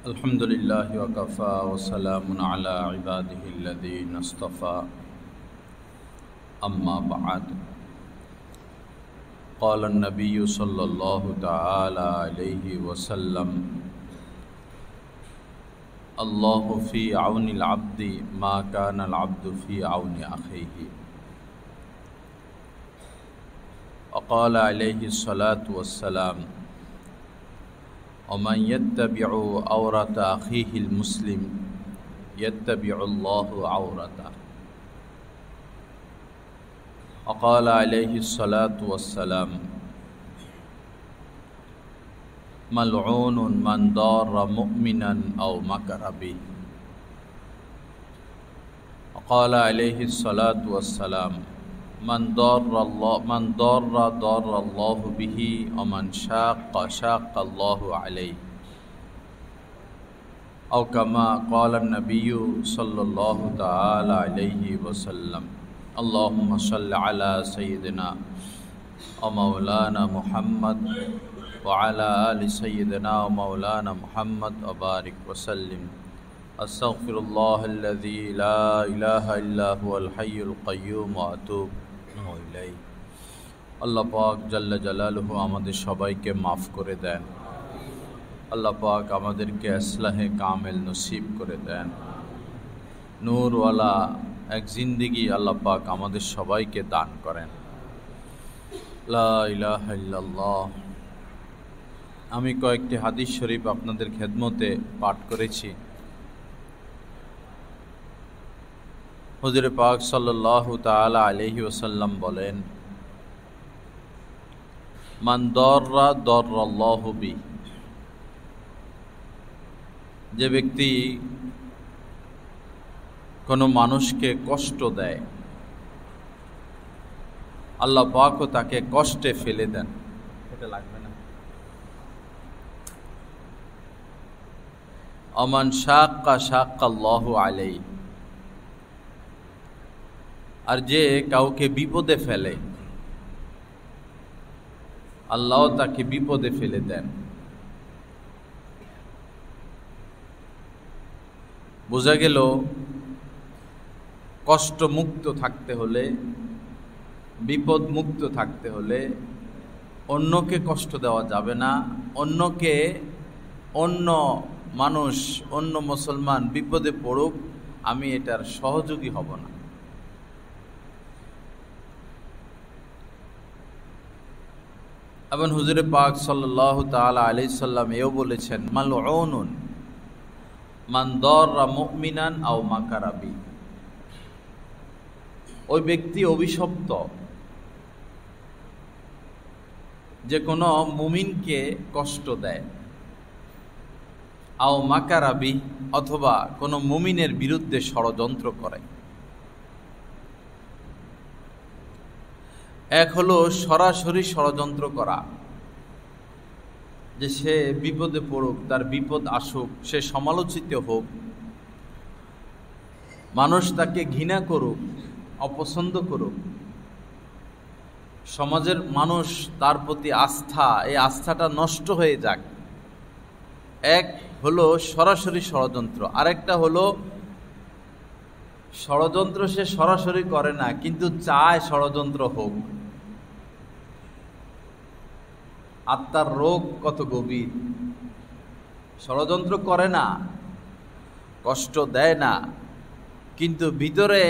अल्हम्दुलिल्लाहि वकफ़ा वस्सलामुन अला इबादिहिल्लज़ीना इस्तफ़ा अम्मा बअद। क़ाल अन्नबिय्यु सल्लल्लाहु तआला अलैहि वसल्लम अल्लाहु फ़ी औनिल अब्दि मा कानल अब्दु फ़ी औनि अख़ीहि। वक़ाल अलैहि स्सलातु वस्सलाम वमन यत्तबिअ औरत अख़ीहिल मुस्लिम यत्तबिअल्लाहु औरतहु। वक़ाल अलैहि स्सलातु वस्सलाम मल्ऊनुन मन दार्र मुअ्मिनन औ मकर बिही। वक़ाल अलैहि स्सलातु वस्सलाम मन दार्र दार्रल्लाहु बिही व मन शाक़्क़ शाक़्क़ल्लाहु अलैहि। औ कमा क़ाल अन्नबिय्यु सल्लल्लाहु तआला अलैहि वसल्लम अल्लाहुम्मा सल्लि अला सय्यिदिना व मौलाना मुहम्मद व अला आलि सय्यिदिना व मौलाना मुहम्मद व बारिक वसल्लिम। अस्तग़फिरुल्लाहल्लज़ी ला इलाहा इल्ला हुवल हय्युल क़य्यूम व अतूबु इलैहि। আল্লাহ পাক জাল্লা জালালুহু আমাদের সবাইকে মাফ করে দেন। আল্লাহ পাক আমাদেরকে ইসলাহে কামেল নসিব করে দেন। নূরওয়ালা এক জিন্দেগি আল্লাহ পাক আমাদের সবাইকে দান করেন। লা ইলাহা ইল্লাল্লাহ। আমি কয়েকটি হাদিস শরীফ আপনাদের খেদমতে পাঠ করেছি। হুজুর পাক সাল্লাল্লাহু তাআলা আলাইহি ওয়াসাল্লাম বলেন, মান দাররা দাররাল্লাহু বিহি। যে ব্যক্তি কোনো মানুষকে কষ্ট দেয়, আল্লাহ পাকও তাকে কষ্টে ফেলে দেন। এটা লাগবে না। আমান শাক্কা শাক্কাল্লাহু আলাইহি। আর যে কাউকে বিপদে ফেলে, আল্লাহ তাকে বিপদে ফেলে দেন। বোঝা গেল কষ্ট মুক্ত থাকতে হলে, বিপদ মুক্ত থাকতে হলে অন্যকে কষ্ট দেওয়া যাবে না। অন্যকে, অন্য মানুষ, অন্য মুসলমান বিপদে পড়ুক, আমি এটার সহযোগী হব না। এবং হুজুরে পাক সাল্লাল্লাহু তাআলা আলাইহি সাল্লাম এও বলেছেন, মালউনুন মান দাররা মুমিনান আও মাকারা বিহি। ওই ব্যক্তি অভিশপ্ত যে কোনো মুমিনকে কষ্ট দেয়, আও মাকারা বিহি, অথবা কোনো মুমিনের বিরুদ্ধে ষড়যন্ত্র করে। এক হলো সরাসরি ষড়যন্ত্র করা, যে সে বিপদে পড়ুক, তার বিপদ আসুক, সে সমালোচিত হোক, মানুষ তাকে ঘৃণা করুক, অপছন্দ করুক, সমাজের মানুষ তার প্রতি আস্থা, এই আস্থাটা নষ্ট হয়ে যাক। এক হলো সরাসরি ষড়যন্ত্র, আরেকটা হলো ষড়যন্ত্র সে সরাসরি করে না, কিন্তু চায় ষড়যন্ত্র হোক। আত্মার রোগ কত গভীর। ষড়যন্ত্র করে না, কষ্ট দেয় না, কিন্তু ভিতরে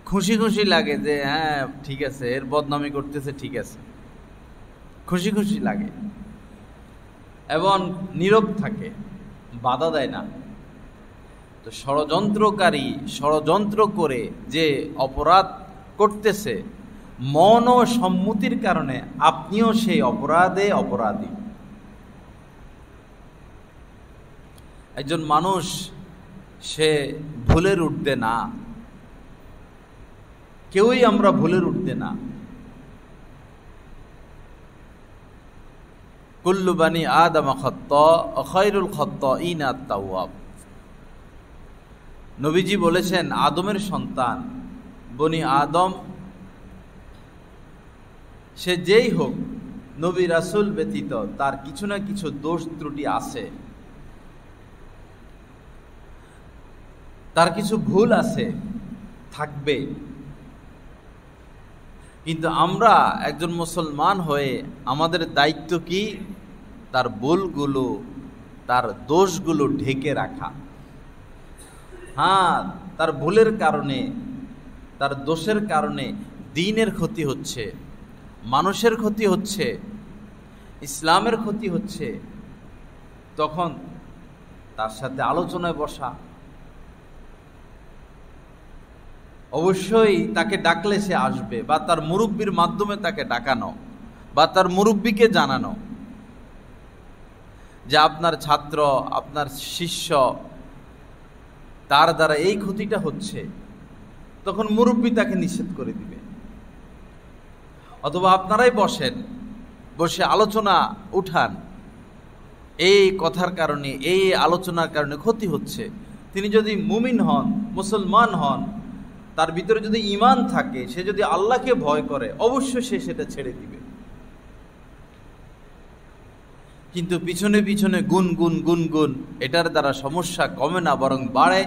খুশি খুশি লাগে যে হ্যাঁ ঠিক আছে, এর বদনামি করতেছে, ঠিক আছে, খুশি খুশি লাগে, এবং নীরব থাকে, বাধা দেয় না। তো ষড়যন্ত্রকারী ষড়যন্ত্র করে যে অপরাধ করতেছে, মন ও সম্মতির কারণে আপনিও সেই অপরাধে অপরাধী। একজন মানুষ সে ভুলের ঊর্ধ্বে না, কেউই আমরা ভুলের ঊর্ধ্বে না। কুল্লু বানি আদম খাত্তা ওয়া খায়রুল খাত্তাইনা আত-তাওয়াব। নবীজি বলেছেন, আদমের সন্তান বনি আদম সে যেই হোক, নবী রাসূল ব্যতীত তার কিছু না কিছু দোষ ত্রুটি আছে। তার কিছু ভুল আছে, থাকবে, কিন্তু আমরা একজন মুসলমান হয়ে আমাদের দায়িত্ব কি? তার ভুলগুলো, তার দোষগুলো ঢেকে রাখা। হ্যাঁ, তার ভুলের কারণে, তার দোষের কারণে দ্বীনের ক্ষতি হচ্ছে, মানুষের ক্ষতি হচ্ছে, ইসলামের ক্ষতি হচ্ছে, তখন তার সাথে আলোচনায় বসা, অবশ্যই তাকে ডাকলে সে আসবে, বা তার মুরব্বির মাধ্যমে তাকে ডাকানো, বা তার মুরব্বিকে জানানো যে আপনার ছাত্র, আপনার শিষ্য, তার দ্বারা এই ক্ষতিটা হচ্ছে, তখন মুরব্বি তাকে নিষেধ করে দিবে। অথবা আপনারাই বসেন, বসে আলোচনা উঠান, এই কথার কারণে, এই আলোচনার কারণে ক্ষতি হচ্ছে। তিনি যদি মুমিন হন, মুসলমান হন, তার ভিতরে যদি ঈমান থাকে, সে যদি আল্লাহকে ভয় করে, অবশ্যই সে সেটা ছেড়ে দিবে। কিন্তু পিছনে পিছনে গুনগুন গুনগুন, এটার দ্বারা সমস্যা কমে না, বরং বাড়ে।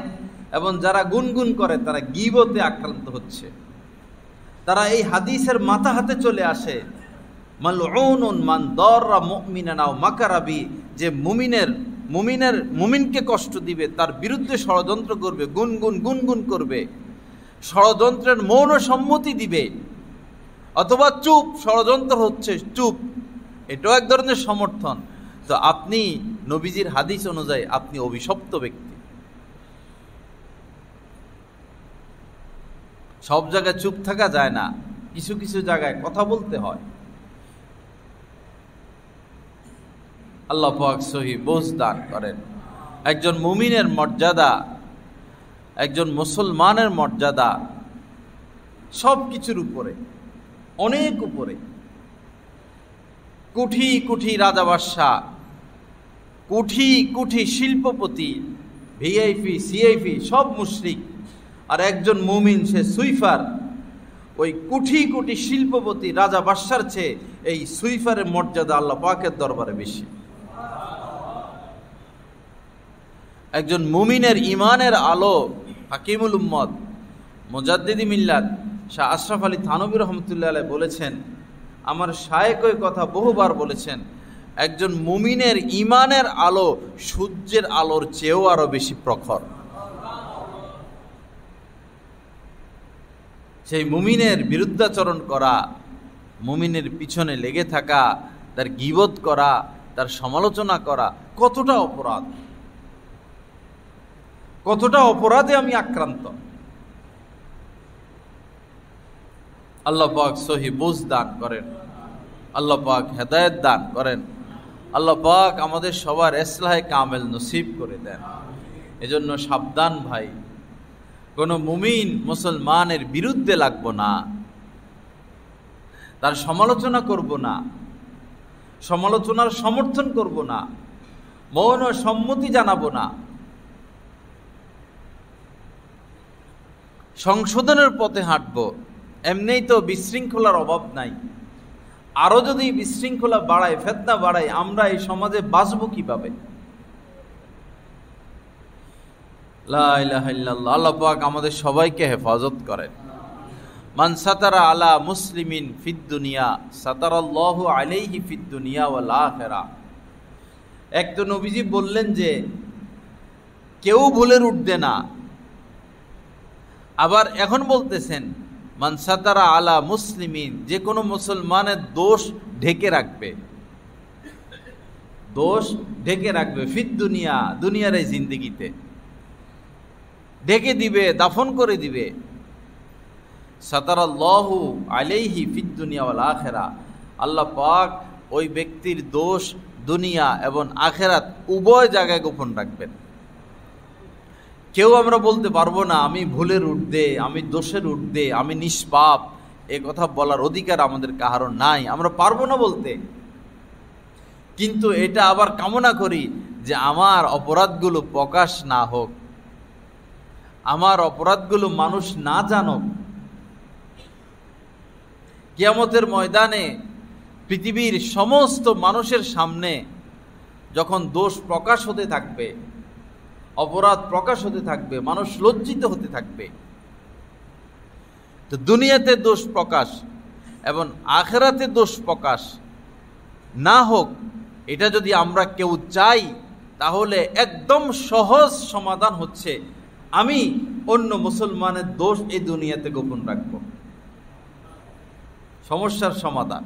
এবং যারা গুনগুন করে তারা গীবতে আক্রান্ত হচ্ছে, তারা এই হাদিসের মাথা হাতে চলে আসে, মালউনুন মান দাররা মুমিনান আও মাকারা বি, যে মুমিনকে কষ্ট দিবে, তার বিরুদ্ধে ষড়যন্ত্র করবে, গুনগুন গুনগুন করবে, ষড়যন্ত্রের মৌন সম্মতি দিবে, অথবা চুপ, ষড়যন্ত্র হচ্ছে চুপ, এটাও এক ধরনের সমর্থন। তো আপনি নবীজির হাদিস অনুযায়ী আপনি অভিশপ্ত ব্যক্তি। সব জায়গায় চুপ থাকা যায় না, কিছু কিছু জায়গায় কথা বলতে হয়। আল্লাহ পাক সহি বোঝ দান করেন। একজন মুমিনের মর্যাদা, একজন মুসলমানের মর্যাদা সব কিছুর উপরে, অনেক উপরে। কোটি কোটি রাজা বাদশাহ, কোটি কোটি শিল্পপতি, ভিআইপি সিআইপি সব মুশরিক, আর একজন মুমিন সে সুইফার। ওই কোটি কোটি শিল্পপতি রাজা বাদশার চেয়ে এই সুইফারের মর্যাদা আল্লাহ পাকের দরবারে বেশি। একজন মুমিনের ইমানের আলো, হাকিমুল উম্মত মুজাদ্দিদি মিল্লাত শাহ আশরাফ আলী থানভী রহমতুল্লাহ আলাইহি বলেছেন, আমার শায়েখ ওই কথা বহুবার বলেছেন, একজন মুমিনের ইমানের আলো সূর্যের আলোর চেয়েও আরো বেশি প্রখর। সেই মুমিনের বিরুদ্ধাচরণ করা, মুমিনের পিছনে লেগে থাকা, তার গীবত করা, তার সমালোচনা করা কতটা অপরাধ, কতটা অপরাধে আমি আক্রান্ত। আল্লাহ পাক সহি বুঝ দান করেন, আল্লাহ পাক হেদায়েত দান করেন, আল্লাহ পাক আমাদের সবার ইসলাহে কামেল নসিব করে দেন। এজন্য সাবধান ভাই, কোন মুমিন মুসলমানের বিরুদ্ধে লাগবো না, তার সমালোচনা করব না, সমালোচনার সমর্থন করব না, মৌন সম্মতি জানাবো না, সংশোধনের পথে হাঁটবো। এমনিই তো বিশৃঙ্খলার অভাব নাই, আরো যদি বিশৃঙ্খলা বাড়ায়, ফিতনা বাড়ায়, আমরা এই সমাজে বাঁচবো কিভাবে? লা ইলাহা ইল্লাল্লাহ। আল্লাহ পাক আমাদের সবাইকে হেফাজত করেন। মান সাতারা আলা মুসলিমিন ফিদ দুনিয়া সাতারাল্লাহু আলাইহি ফিদ দুনিয়া ওয়াল আখিরাহ। এক তো নবীজি বললেন যে কেউ ভুলের উঠবে না, আবার এখন বলতেছেন মান সাতারা আলা মুসলিমিন, যে কোনো মুসলমানের দোষ ঢেকে রাখবে, দোষ ঢেকে রাখবে, ফিদ দুনিয়া, দুনিয়ার এই জিন্দেগিতে ঢেকে দিবে, দাফন করে দিবে। সাতারাল্লাহু আলাইহি ফিদ দুনিয়া ওয়াল আখিরাহ, আল্লাহ পাক ওই ব্যক্তির দোষ দুনিয়া এবং আখিরাত উভয় জায়গায় গোপন রাখবেন। কেউ আমরা বলতে পারবো না আমি ভুলের ঊর্ধ্বে, আমি দোষের ঊর্ধ্বে, আমি নিষ্পাপ, এ কথা বলার অধিকার আমাদের কারো নাই, আমরা পারবো না বলতে। কিন্তু এটা আবার কামনা করি যে আমার অপরাধগুলো প্রকাশ না হোক, আমার অপরাধগুলো মানুষ না জানুক। কিয়ামতের ময়দানে পৃথিবীর সমস্ত মানুষের সামনে যখন দোষ প্রকাশ হতে থাকবে, অপরাধ প্রকাশ হতে থাকবে, মানুষ লজ্জিত হতে থাকবে। তো দুনিয়াতে দোষ প্রকাশ এবং আখিরাতে দোষ প্রকাশ না হোক, এটা যদি আমরা কেউ চাই, তাহলে একদম সহজ সমাধান হচ্ছে আমি অন্য মুসলমানের দোষ এই দুনিয়াতে গোপন রাখব, সমস্যার সমাধান।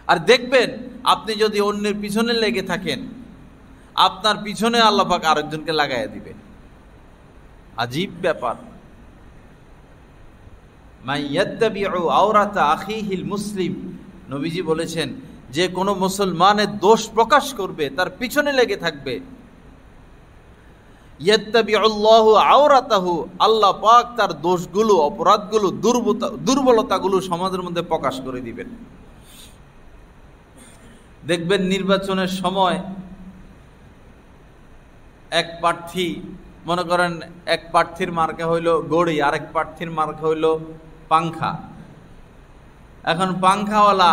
আর দেখবেন, আপনি যদি অন্যের পিছনে লেগে থাকেন, আপনার পিছনে আল্লাহ পাক আরেকজনকে লাগাইয়া দিবে। আজীব ব্যাপার। মাইয়াত্তাবিউ আওরাতা আখিহিল মুসলিম, নবীজি বলেছেন, যে কোনো মুসলমানের দোষ প্রকাশ করবে, তার পিছনে লেগে থাকবে, ইয়াত্তাবিউল্লাহু আওরাতাহু, আল্লাহ পাক তার দোষগুলো, অপরাধগুলো, দুর্বলতাগুলো সমাজের মধ্যে প্রকাশ করে দিবেন। দেখবেন নির্বাচনের সময় এক প্রার্থী, মনে করেন এক প্রার্থীর মার্কা হইল গড়ি, আরেক প্রার্থীর মার্কা হইল পাংখা। এখন পাংখাওয়ালা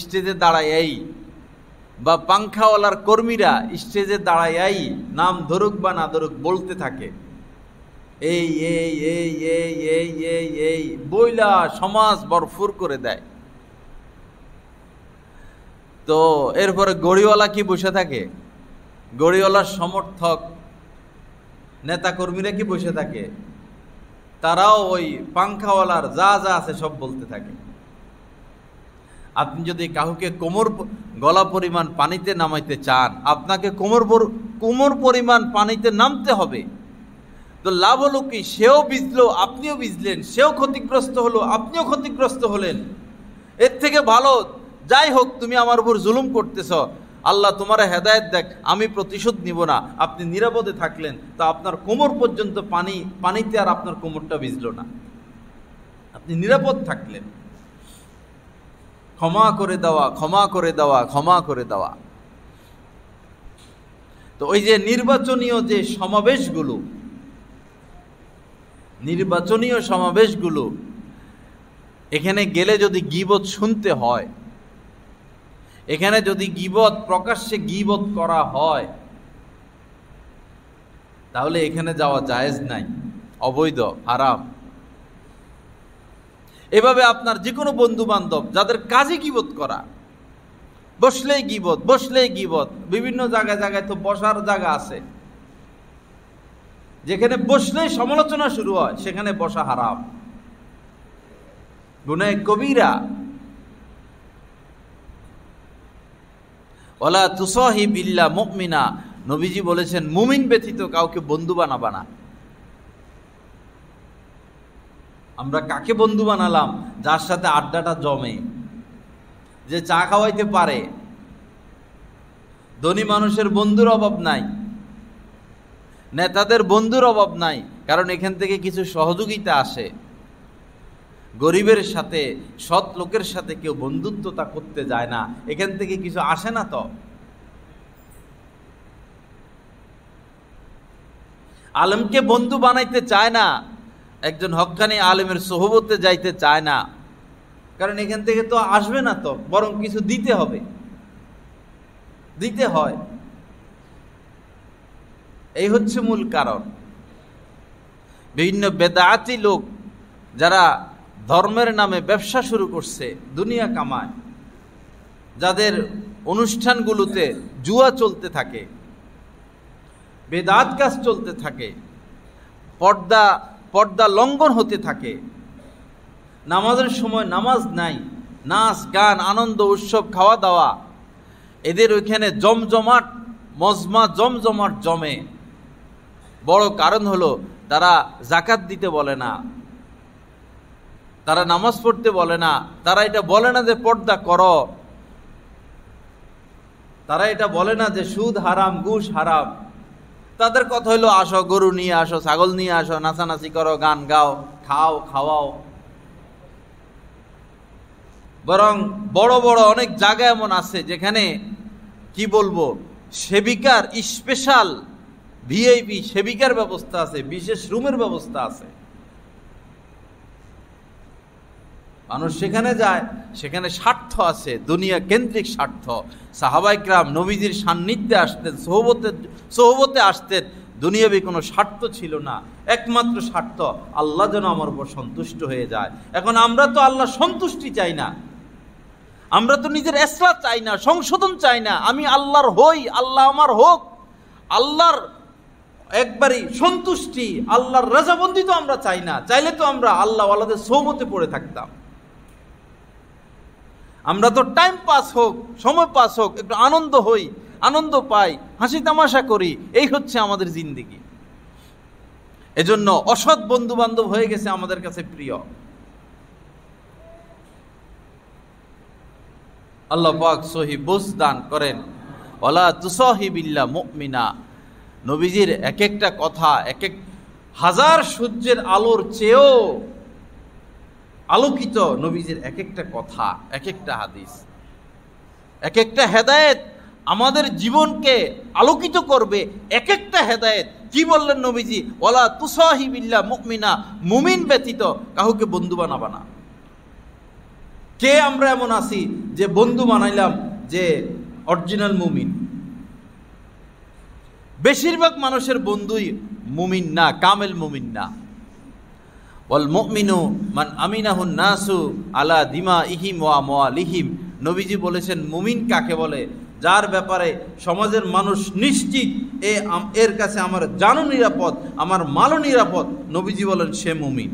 স্টেজে দাঁড়াই বা পাংখাওয়ালার কর্মীরা স্টেজে দাঁড়াই নাম ধরুক বা না ধরুক বলতে থাকে, এই এই এই এই এই এই এই বইলা সমাজ বরফুর করে দেয়। তো এরপরে গড়িওয়ালা কি বসে থাকে? গড়িওয়ালার সমর্থক নেতা কর্মীরা কি বসে থাকে? তারাও ওই পাংখাওয়ালার যা যা আছে সব বলতে থাকে। আপনি যদি কাউকে গলা পরিমাণ পানিতে নামাইতে চান, আপনাকে কোমর পরিমাণ পানিতে নামতে হবে। তো লাভ হলো কি? সেও ভিজলো, আপনিও ভিজলেন, সেও ক্ষতিগ্রস্ত হলো, আপনিও ক্ষতিগ্রস্ত হলেন। এর থেকে ভালো, যাই হোক, তুমি আমার উপর জুলুম করতেছ, আল্লাহ তোমার হেদায়েত দেখ, আমি প্রতিশোধ নিব না। আপনি নিরাপদে থাকলেন, তা আপনার কোমর পর্যন্ত পানিতে আর আপনার কোমরটা ভিজল না, আপনি নিরাপদ থাকলেন। ক্ষমা করে দেওয়া, ক্ষমা করে দেওয়া, ক্ষমা করে দেওয়া। তো ওই যে নির্বাচনীয় সমাবেশগুলো, এখানে গেলে যদি গীবত শুনতে হয়, এখানে যদি গীবত, প্রকাশ্যে গীবত করা হয়, তাহলে এখানে যাওয়া জায়েজ নাই, অবৈধ, হারাম। এভাবে আপনার যে কোনো বন্ধু বান্ধব যাদের কাজে গীবত করা, বসলেই গীবত, বিভিন্ন জায়গায় তো বসার জায়গা আছে, যেখানে বসলেই সমালোচনা শুরু হয়, সেখানে বসা হারাম, গুনাহ কবিরা। ওয়ালা তুসাহিব ইল্লা মুমিনা, নবীজি বলেছেন, মুমিন ব্যতীত কাউকে বন্ধু বানাবা না। আমরা কাকে বন্ধু বানালাম? যার সাথে আড্ডাটা জমে, যে চা খাওয়াইতে পারে। ধনী মানুষের বন্ধুর অভাব নাই, নেতাদের বন্ধুর অভাব নাই, কারণ এখান থেকে কিছু সহযোগিতা আসে। গরিবের সাথে, সৎ লোকের সাথে কেউ বন্ধুত্বতা করতে যায় না, এখান থেকে কিছু আসে না। তো আলেমকে বন্ধু বানাইতে চায় না, একজন হক্কানি আলেমের সোহবতে যাইতে চায় না, কারণ এখান থেকে তো আসবে না, তো বরং কিছু দিতে হবে, দিতে হয়। এই হচ্ছে মূল কারণ। বিভিন্ন বেদাতি লোক যারা ধর্মের নামে ব্যবসা শুরু করছে, দুনিয়া কামায়, যাদের অনুষ্ঠানগুলোতে জুয়া চলতে থাকে, বেদাত কাজ চলতে থাকে, পর্দা লঙ্ঘন হতে থাকে, নামাজের সময় নামাজ নাই, নাচ গান আনন্দ উৎসব খাওয়া দাওয়া, এদের ওইখানে জমজমাট জমে। বড় কারণ হলো তারা জাকাত দিতে বলে না, তারা নামাজ পড়তে বলে না, তারা এটা বলে না যে পর্দা করো, তারা এটা বলে না যে সুদ হারাম, ঘুষ হারাম। তাদের কথা হইলো, আসো গরু নিয়ে আসো, ছাগল নিয়ে আসো, নাচানাচি করো, গান গাও, খাওয়াও। বরং বড় বড় অনেক জায়গা এমন আছে যেখানে কি বলবো, সেবিকার, স্পেশাল ভিআইপি সেবিকার ব্যবস্থা আছে, বিশেষ রুমের ব্যবস্থা আছে। মানুষ সেখানে যায়, সেখানে স্বার্থ আছে, দুনিয়া কেন্দ্রিক স্বার্থ। সাহাবায়ে কেরাম নবীজির সান্নিধ্যে আসতেন, সোহবতে আসতেন, দুনিয়াবি কোনো স্বার্থ ছিল না, একমাত্র স্বার্থ আল্লাহ যেন আমার উপর সন্তুষ্ট হয়ে যায়। এখন আমরা তো আল্লাহ সন্তুষ্টি চাই না, আমরা তো নিজের ইসলাহ চাই না, সংশোধন চাই না, আমি আল্লাহর হই, আল্লাহ আমার হোক, আল্লাহর একবারই সন্তুষ্টি, আল্লাহর রাজাবন্দি তো আমরা চাই না। চাইলে তো আমরা আল্লাহ ওয়ালাদের সোহবতে পড়ে থাকতাম। আমরা তো টাইম পাস হোক, সময় পাস হোক, একটু আনন্দ হই, আনন্দ পাই, হাসি তামাশা করি, এই হচ্ছে আমাদের জিন্দেগি। এজন্য অসৎ বন্ধু বান্ধব হয়ে গেছে আমাদের কাছে প্রিয়। আল্লাহ পাক সহি বুঝ দান করেন। ওয়ালা তুসাহিবিল্লাহ মুমিনা, নবীজির এক একটা কথা এক এক হাজার সূর্যের আলোর চেয়েও আলোকিত। নবীজির এক একটা কথা, এক একটা হাদিস, এক একটা হেদায়েত আমাদের জীবনকে আলোকিত করবে। এক একটা হেদায়েত কি বললেন নবীজি? ওয়ালা তুসাহিবিল্লাহ মুমিনা, মুমিন ব্যতীত কাউকে বন্ধু বানাবা না। কে আমরা এমন আছি যে বন্ধু বানাইলাম যে অরিজিনাল মুমিন? বেশিরভাগ মানুষের বন্ধুই মুমিন না, কামেল মুমিন না। ওয়াল মুমিনু মান আমিনাহুন নাসু আলা দিমাইহিম ওয়া আমওয়ালিহিম, নবীজি বলেছেন মুমিন কাকে বলে? যার ব্যাপারে সমাজের মানুষ নিশ্চিত এর কাছে আমার জানও নিরাপদ, আমার মালও নিরাপদ। নবীজি বলেন সে মুমিন।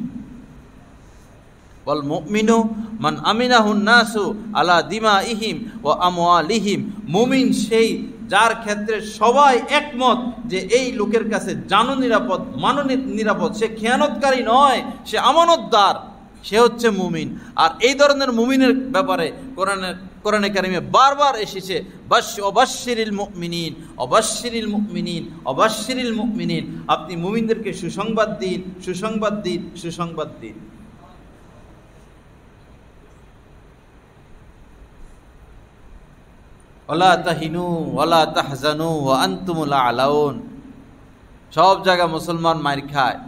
ওয়াল মুমিনু মান আমিনাহুন নাসু আলা দিমাইহিম ওয়া আমওয়ালিহিম, মুমিন সেই যার ক্ষেত্রে সবাই একমত যে এই লোকের কাছে জানও নিরাপদ, মানও নিরাপদ, সে খেয়ানতকারী নয়, সে আমানতদার, সে হচ্ছে মুমিন। আর এই ধরনের মুমিনের ব্যাপারে কোরআনে কারিমে বারবার এসেছে অবাশশিরিল মুমিনিন, অবাশশিরিল মুমিনিন, অবাশশিরিল মুমিনিন। আপনি মুমিনদেরকে সুসংবাদ দিন, সুসংবাদ দিন, সুসংবাদ দিন। ওয়ালা তাহিনু ওয়ালা তাহজানু ওয়া আনতুমুল আলাউন। সব জায়গায় মুসলমান মার খায়,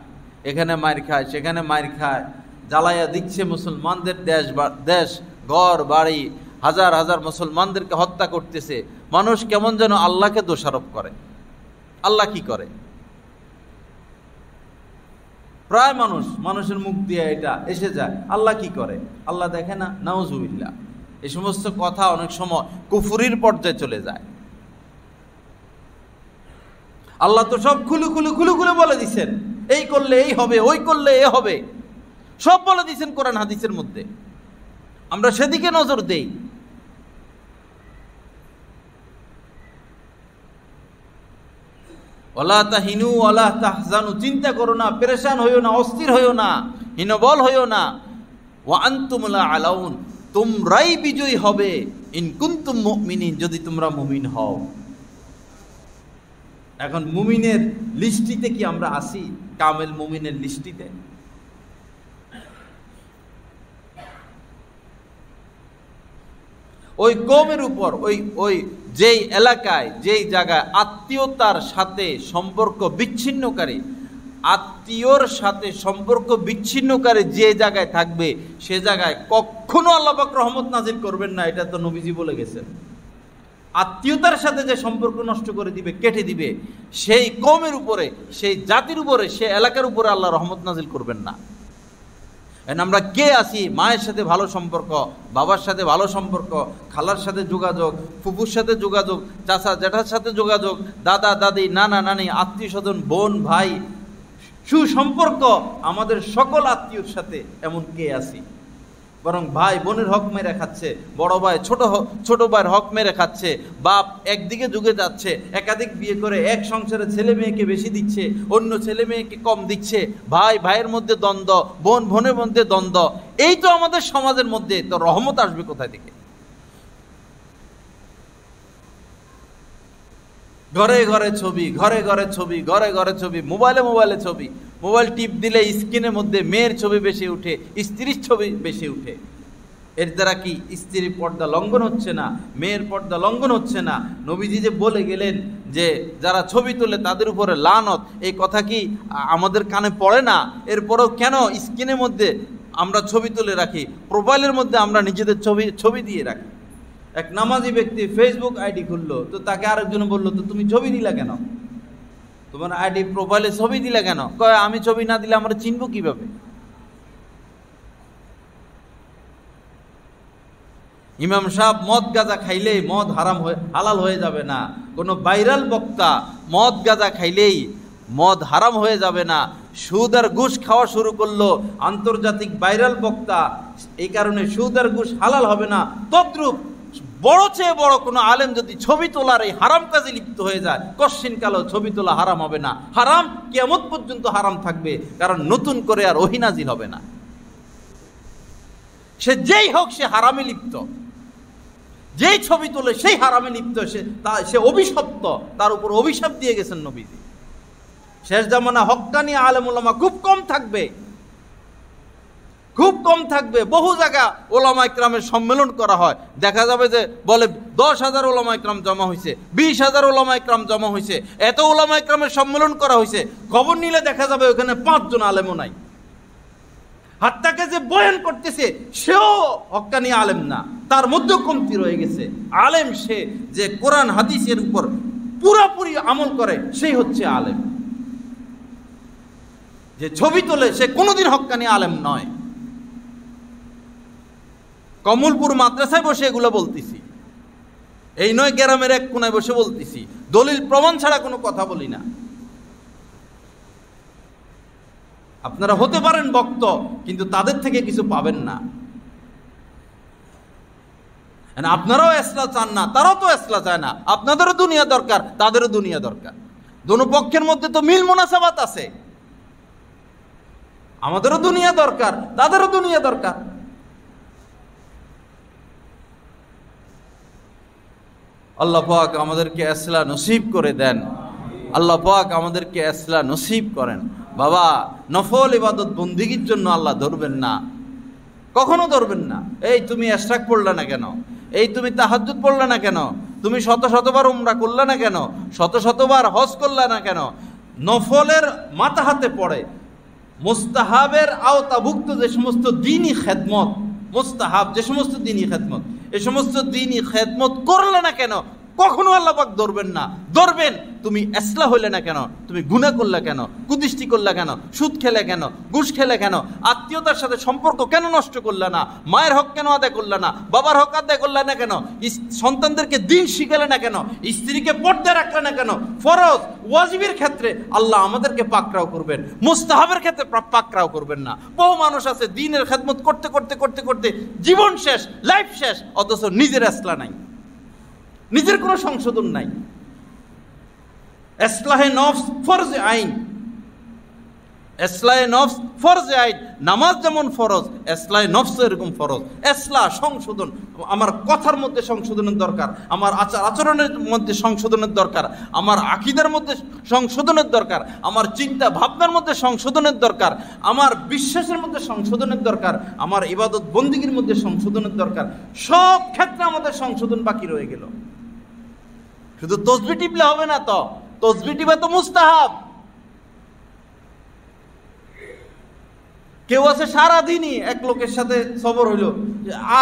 এখানে মার খায়, সেখানে মার খায়, জ্বালাইয়া দিচ্ছে মুসলমানদের দেশ ঘর বাড়ি, হাজার হাজার মুসলমানদেরকে হত্যা করতেছে। মানুষ কেমন যেন আল্লাহকে দোষারোপ করে। আল্লাহ কি করে? প্রায় মানুষের মুখ দিয়ে এটা এসে যায়, আল্লাহ কি করে? আল্লাহ দেখে না? নাউজুবিল্লাহ। এই সমস্ত কথা অনেক সময় কুফরির পর্যায়ে চলে যায়। আল্লাহ তো সব খুলে বলে দিচ্ছেন, এই করলে এই হবে, ওই করলে এ হবে, সব বলে দিচ্ছেন কোরআন হাদিসের মধ্যে। আমরা সেদিকে নজর দেই। ওয়ালা তাহিনু ওয়ালা তাহজানু, চিন্তা করো না, পেরেশান হইও না, অস্থির হইও না, হীনবল হইও না। ওয়া আনতুমুল আলাউন, তোমরাই বিজয়ী হবে। ইন কুনতুম মুমিনিন, যদি তোমরা মুমিন হও। এখন মুমিনের লিস্টিতে কি আমরা আসি? কামেল মুমিনের লিস্টিতে? ওই কওমের উপর, ওই যেই এলাকায়, যেই জায়গায় আত্মীয়তার সাথে সম্পর্ক বিচ্ছিন্নকারী, আত্মীয়র সাথে সম্পর্ক বিচ্ছিন্নকারী যে জায়গায় থাকবে, সে জায়গায় কখনো আল্লাহ পাক রহমত নাজিল করবেন না। এটা তো নবীজি বলে গেছেন। আত্মীয়তার সাথে যে সম্পর্ক নষ্ট করে দিবে, কেটে দিবে, সেই কওমের উপরে, সেই জাতির উপরে, সেই এলাকার উপরে আল্লাহ রহমত নাজিল করবেন না। আমরা কে আছি? মায়ের সাথে ভালো সম্পর্ক, বাবার সাথে ভালো সম্পর্ক, খালার সাথে যোগাযোগ, ফুফুর সাথে যোগাযোগ, চাচা জ্যাঠার সাথে যোগাযোগ, দাদা দাদি, নানা নানি, আত্মীয় স্বজন, বোন ভাই, সুসম্পর্ক আমাদের সকল আত্মীয়র সাথে। এমন কে আছি? বরং ভাই বোনের হক মেরে খাচ্ছে, বড় ভাই ছোট ভাইয়ের হক মেরে খাচ্ছে, বাপ একদিকে যুগে যাচ্ছে, একাধিক বিয়ে করে এক সংসারে ছেলে মেয়েকে বেশি দিচ্ছে, অন্য ছেলে মেয়েকে কম দিচ্ছে, ভাই ভাইয়ের মধ্যে দ্বন্দ্ব, বোন বোনের মধ্যে দ্বন্দ্ব। এই তো আমাদের সমাজের মধ্যে। তো রহমত আসবে কোথায় থেকে? ঘরে ঘরে ছবি, ঘরে ঘরে ছবি, ঘরে ঘরে ছবি, মোবাইলে ছবি। মোবাইল টিপ দিলে স্ক্রিনের মধ্যে মেয়ের ছবি বেশি উঠে, স্ত্রীর ছবি বেশি উঠে। এর দ্বারা কি স্ত্রীর পর্দা লঙ্ঘন হচ্ছে না? মেয়ের পর্দা লঙ্ঘন হচ্ছে না? নবীজি যে বলে গেলেন যে যারা ছবি তোলে তাদের উপরে লানত, এই কথা কি আমাদের কানে পড়ে না? এরপরেও কেন স্ক্রিনের মধ্যে আমরা ছবি তুলে রাখি, প্রোফাইলের মধ্যে আমরা নিজেদের ছবি দিয়ে রাখি? এক নামাজি ব্যক্তি ফেসবুক আইডি খুললো, তো তাকে আরেকজন বললো, তো তুমি ছবি দিলা কেন? তোমার আইডি প্রোফাইলে ছবি দিলে কেন? কয় আমি ছবি না দিলে আমরা চিনবো কিভাবে? ইমাম সাহেব মদ গাঁজা খাইলেই মদ হালাল হয়ে যাবে না। কোনো ভাইরাল বক্তা মদ গাঁজা খাইলেই মদ হারাম হয়ে যাবে না। সুদ আর ঘুষ খাওয়া শুরু করলো আন্তর্জাতিক ভাইরাল বক্তা, এই কারণে সুদ আর ঘুষ হালাল হবে না। তদ্রূপ বড় চেয়ে বড় কোনো আলেম যদি ছবি তোলার এই হারাম কাজে লিপ্ত হয়ে যায়, কশ্চিন কালেও ছবি তোলা হারাম হবে না। হারাম কিয়ামত পর্যন্ত হারাম থাকবে, কারণ নতুন করে আর ওহী নাজিল হবে না। সে যেই হোক সে হারামে লিপ্ত, যেই ছবি তোলে সেই হারামে লিপ্ত, সে অভিশপ্ত, তার উপর অভিশাপ দিয়ে গেছেন নবীজি। শেষ জামানা হক্কানি আলেম ওলামা খুব কম থাকবে, খুব কম থাকবে। বহু জায়গা ওলামা ইকরামের সম্মেলন করা হয়, দেখা যাবে যে বলে 10,000 ওলামা ইকরাম জমা হয়েছে, 20,000 ওলামা ইকরাম জমা হয়েছে, এত ওলামা ইকরামের সম্মেলন করা হয়েছে। খবর নিলে দেখা যাবে ওখানে 5 জন আলেমও নাই। হাত্তাকে যে বয়ান করতেছে সেও হক্কানি আলেম না, তার মধ্যেও কমতি রয়ে গেছে। আলেম সে যে কোরআন হাদিসের উপর পুরাপুরি আমল করে, সেই হচ্ছে আলেম। যে ছবি তোলে সে কোনোদিন হক্কানি আলেম নয়। কমলপুর মাদ্রাসায় বসে এগুলো বলতেছি, এই নয় গ্রামের এক কোনায় বসে বলতেছি, দলিল প্রমাণ ছাড়া কোনো কথা বলি না। আপনারা হতে পারেন বক্ত, কিন্তু তাদের থেকে কিছু পাবেন না। আপনারাও ইসলাম চান না, তারাও তো ইসলাম চায় না। আপনাদেরও দুনিয়া দরকার, তাদেরও দুনিয়া দরকার। দোনো পক্ষের মধ্যে তো মিল মুনাসাবাত আছে। আমাদেরও দুনিয়া দরকার, তাদেরও দুনিয়া দরকার। আল্লাহ পাক আমাদেরকে ইসলাম নসিব করে দেন। আল্লাহ পাক আমাদেরকে ইসলাম নসিব করেন। বাবা, নফল ইবাদত বন্দিগির জন্য আল্লাহ ধরবেন না, কখনো ধরবেন না। এই তুমি ইশরাক পড়লে না কেন? এই তুমি তাহাজ্জুদ পড়লে না কেন? তুমি শতবার উমরা করলে না কেন? শতবার হজ করলে না কেন? নফলের মাথা হাতে পড়ে মুস্তাহাবের আওতাভুক্ত যে সমস্ত দ্বীনি খেদমত, মুস্তাহাব যে সমস্ত দ্বীনি খেদমত, এই সমস্ত দ্বীনি খেদমত করলে না কেন? কখনো আল্লাহ পাক ধরবেন না। ধরবেন তুমি ইসলাম হইলে না কেন? তুমি গুনাহ করলে কেন? কুদৃষ্টি করলে কেন? সুদ খেলে কেন? ঘুষ খেলে কেন? আত্মীয়তার সাথে সম্পর্ক কেন নষ্ট করলে না? মায়ের হক কেন আদায় করলে না? বাবার হক আদায় করলে না কেন? সন্তানদেরকে দিন শিখালে না কেন? স্ত্রীকে পর্দায় রাখলে না কেন? ফরজ ওয়াজিবের ক্ষেত্রে আল্লাহ আমাদেরকে পাকড়াও করবেন, মুস্তাহাবের ক্ষেত্রে পাকড়াও করবেন না। বহু মানুষ আছে দ্বীনের খেদমত করতে করতে করতে করতে জীবন শেষ, লাইফ শেষ, অথচ নিজের ইসলাম নাই, নিজের কোনো সংশোধন নাই। ইসলাহে নফস ফরজে আইন, ইসলাহে নফস ফরজে আইন। নামাজ যেমন ফরজ, ইসলাহে নফস এরকম ফরজ। ইসলাহ সংশোধন, আমার কথার মধ্যে সংশোধনের দরকার, আমার আচার আচরণের মধ্যে সংশোধনের দরকার, আমার আকীদার মধ্যে সংশোধনের দরকার, আমার চিন্তা ভাবনার মধ্যে সংশোধনের দরকার, আমার বিশ্বাসের মধ্যে সংশোধনের দরকার, আমার ইবাদত বন্দিগির মধ্যে সংশোধনের দরকার। সব ক্ষেত্রে আমাদের সংশোধন বাকি রয়ে গেল। শুধু তসবিহ টিপলে হবে না, তো তসবিহ টিপা তো মুস্তাহাব। কেউ আছে সারাদিনই এক লোকের সাথে সবর হইল,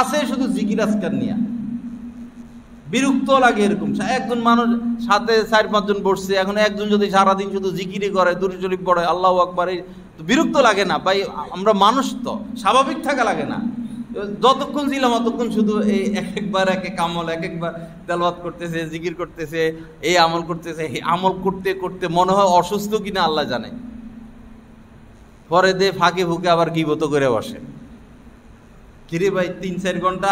আছে শুধু জিকির আজকার নিয়া, বিরক্ত লাগে এরকম। একজন মানুষ সাথে 4-5 জন বসছে, এখন একজন যদি সারাদিন শুধু জিকিরই করে, দুরূদ শরীফ পড়ে, আল্লাহু আকবার, বিরক্ত লাগে না ভাই? আমরা মানুষ, তো স্বাভাবিক থাকা লাগে না? যতক্ষণ ছিলাম ততক্ষণ শুধু এই একবার এক এক আমল, একবার তেলাওয়াত করতেছে, জিকির করতেছে, এই আমল করতেছে। এই আমল করতে করতে মনে হয় অসুস্থ কিনা আল্লাহ জানে। পরে দে ফাঁকে ফুঁকে আবার গীবত করে বসে। কিরে ভাই 3-4 ঘন্টা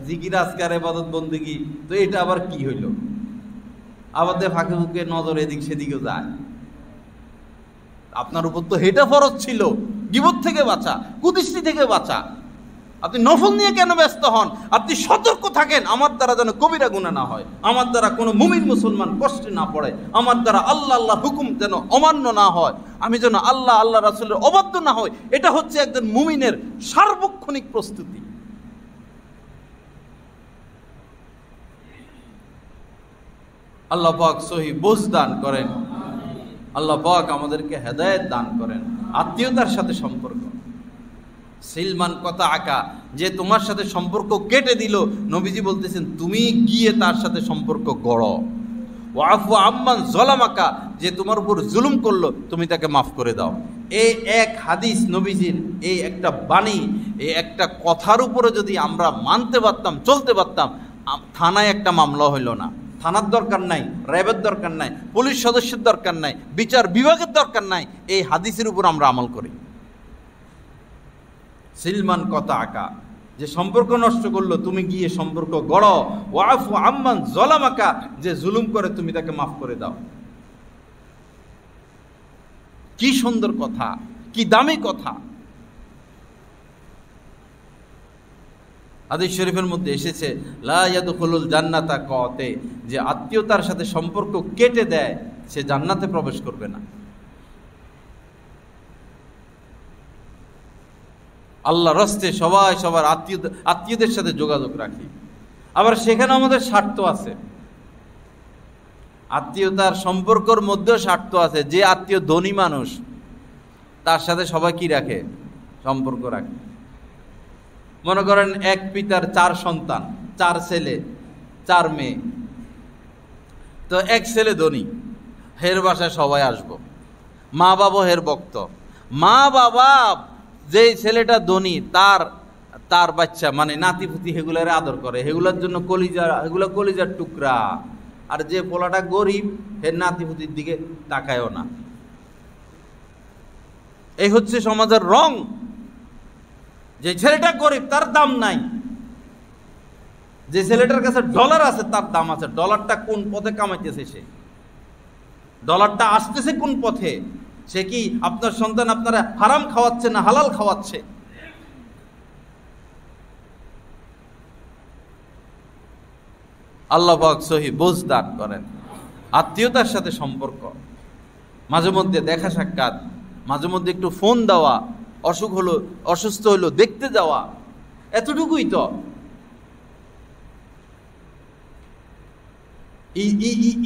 জিকির আজকার ইবাদত বন্দেগী, তো এটা আবার কি হইল? আবার দে ফাঁকে ফুঁকে নজর এদিক সেদিকেও যায়। আপনার উপর তো এটা ফরজ ছিল, গীবত থেকে বাঁচা, কুদৃষ্টি থেকে বাঁচা। আপনি নফল নিয়ে কেন ব্যস্ত হন? আপনি সতর্ক থাকেন, আমার দ্বারা যেন কবিরা গুনাহ না হয়, আমার দ্বারা কোনো মুমিন মুসলমান কষ্টে না পড়ে, আমার দ্বারা আল্লাহ হুকুম যেন অমান্য না হয়, আমি যেন আল্লাহ রাসূলের অবাধ্য না হয়। এটা হচ্ছে একজন মুমিনের সার্বক্ষণিক প্রস্তুতি। আল্লাহ পাক সহি বুঝ দান করেন। আল্লাহ পাক আমাদেরকে হেদায়েত দান করেন। আত্মীয়তার সাথে সম্পর্ক, সিলমান কথা আঁকা, যে তোমার সাথে সম্পর্ক কেটে দিল, নবীজি বলতেছেন তুমি গিয়ে তার সাথে সম্পর্ক গড়ো। ওয়াফু আম্মান যালামাকা, যে তোমার উপর জুলুম করলো তুমি তাকে মাফ করে দাও। এই এক হাদিস নবীজির, এই একটা বাণী, এই একটা কথার উপরে যদি আমরা মানতে পারতাম, চলতে পারতাম, থানায় একটা মামলা হইল না, থানার দরকার নাই, র্যাবের দরকার নাই, পুলিশ সদস্যের দরকার নাই, বিচার বিভাগের দরকার নাই, এই হাদিসের উপর আমরা আমল করি। সিলমান কথা আঁকা, যে সম্পর্ক নষ্ট করলো তুমি গিয়ে সম্পর্ক গড়ো। ওয়াফু আম্মান যালামাকা, যে জুলুম করে তুমি তাকে মাফ করে দাও। কি সুন্দর কথা, কি দামি কথা। হাদিস শরীফের মধ্যে এসেছে লা ইয়াদখুলুল জান্নাতা কতে, যে আত্মীয়তার সাথে সম্পর্ক কেটে দেয় সে জান্নাতে প্রবেশ করবে না। আল্লাহ রাস্তে সবাই সবার আত্মীয়দের সাথে যোগাযোগ রাখি, আবার সেখানে আমাদের স্বার্থ আছে। আত্মীয়তার সম্পর্কের মধ্যেও স্বার্থ আছে। যে আত্মীয় ধনী মানুষ তার সাথে সবাই কি রাখে? সম্পর্ক রাখে। মনে করেন এক পিতার 4 সন্তান, 4 ছেলে 4 মেয়ে, তো এক ছেলে ধনী, হের বাসায় সবাই আসবো, মা বাবা হের ভক্ত। মা বাবা যেই ছেলেটা ধনী তার বাচ্চা মানে নাতিপুতি হেগুলার আদর করে, হেগুলার জন্য কলিজার টুকরা। আর যে পোলাটা গরিব হের নাতিপুতির দিকে তাকায়ও না। এই হচ্ছে সমাজের রং। যে ছেলেটা গরিব তার দাম নাই, যে ছেলেটার কাছে ডলার আছে তার দাম আছে। ডলারটা কোন পথে কামাইতেছে, সে ডলারটা আসতেছে কোন পথে? সে কি আপনার সন্তান আপনারা হারাম খাওয়াচ্ছে না হালাল খাওয়াচ্ছে? আল্লাহ পাক সহি বোঝ দান করেন। আত্মীয়তার সাথে সম্পর্ক, মাঝে মধ্যে দেখা সাক্ষাৎ, মাঝে মধ্যে একটু ফোন দেওয়া, অসুস্থ হলো দেখতে যাওয়া, এতটুকুই তো।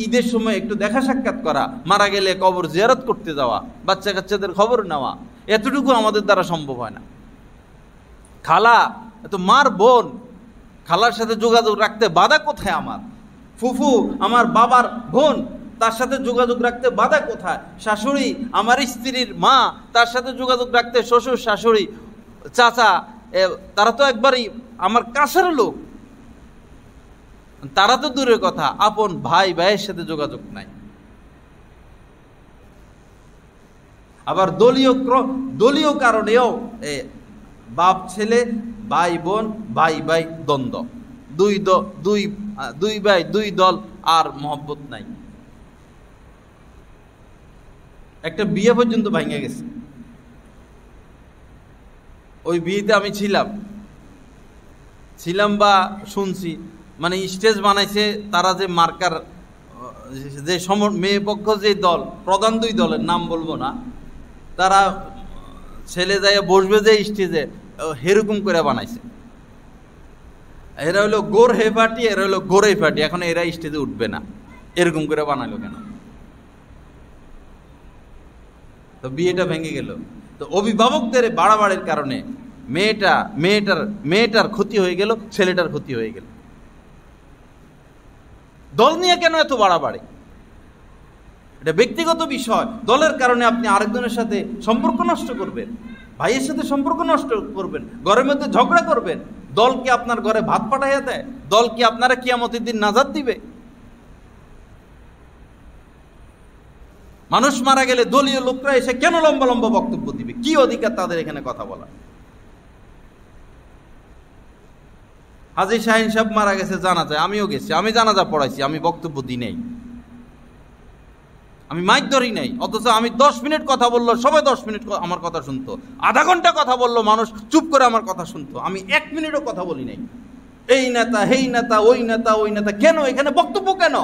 ঈদের সময় একটু দেখা সাক্ষাৎ করা, মারা গেলে কবর জিয়ারত করতে যাওয়া, বাচ্চা কাচ্চাদের খবর নেওয়া, এতটুকু আমাদের দ্বারা সম্ভব হয় না। খালা এত মার বোন, খালার সাথে যোগাযোগ রাখতে বাধা কোথায় আমার? ফুফু আমার বাবার বোন, তার সাথে যোগাযোগ রাখতে বাধা কোথায়? শাশুড়ি আমার স্ত্রীর মা, তার সাথে যোগাযোগ রাখতে শ্বশুর শাশুড়ি চাচা, তারা তো একবারই আমার কাছের লোক। তারা তো দূরের কথা, আপন ভাই ভাইয়ের সাথে যোগাযোগ নাই। আবার দলীয় কারণেও বাপ ছেলে, ভাই বোন, ভাই ভাই দ্বন্দ্ব, দুই ভাই দুই দল, আর মহব্বত নাই। একটা বিয়ে পর্যন্ত ভেঙে গেছে। ওই বিয়েতে আমি ছিলাম বা শুনছি, মানে স্টেজ বানাইছে তারা, যে মার্কার যে মেয়ে পক্ষ যে দল, প্রধান 2 দলের নাম বলবো না, তারা ছেলে যায় বসবে যে স্টেজে, হেরকম করে বানাইছে। এরা হলো গোর হে পার্টি, এরা হলো গোরে পার্টি, এখন এরা স্টেজে উঠবে না, এরকম করে বানাইলো কেন? তো বিয়েটা ভেঙে গেল। তো অভিভাবকদের বাড়াবাড়ির কারণে মেয়েটার ক্ষতি হয়ে গেল, ছেলেটার ক্ষতি হয়ে গেল। দল নিয়ে কেন এত বাড়াবাড়ি? এটা ব্যক্তিগত বিষয়। দলের কারণে আপনি আরেকজনের সাথে সম্পর্ক নষ্ট করবেন, ভাইয়ের সাথে সম্পর্ক নষ্ট করবেন, ঘরের মধ্যে ঝগড়া করবেন। দল কি আপনার ঘরে ভাত পাঠাইয়া দেয়? দল কি আপনারা কিয়ামতের দিন নাজাত দিবে? মানুষ মারা গেলে দলীয় লোকরা এসে কেন লম্বা লম্বা বক্তব্য দিবে? কি অধিকার তাদের এখানে কথা বলা? হাজী শাহিন সাহেব মারা গেছে জানাজা, আমিও গেছি, আমি জানাজা পড়াইছি, আমি বক্তব্য দিই নাই, আমি মাইক ধরি নাই। অথচ আমি 10 মিনিট কথা বললো, সবাই 10 মিনিট আমার কথা শুনতো। আধা ঘন্টা কথা বললো, মানুষ চুপ করে আমার কথা শুনতো। আমি 1 মিনিটও কথা বলি নাই। এই নেতা, হেই নেতা, ওই নেতা, ওই নেতা, কেন এখানে বক্তব্য কেন?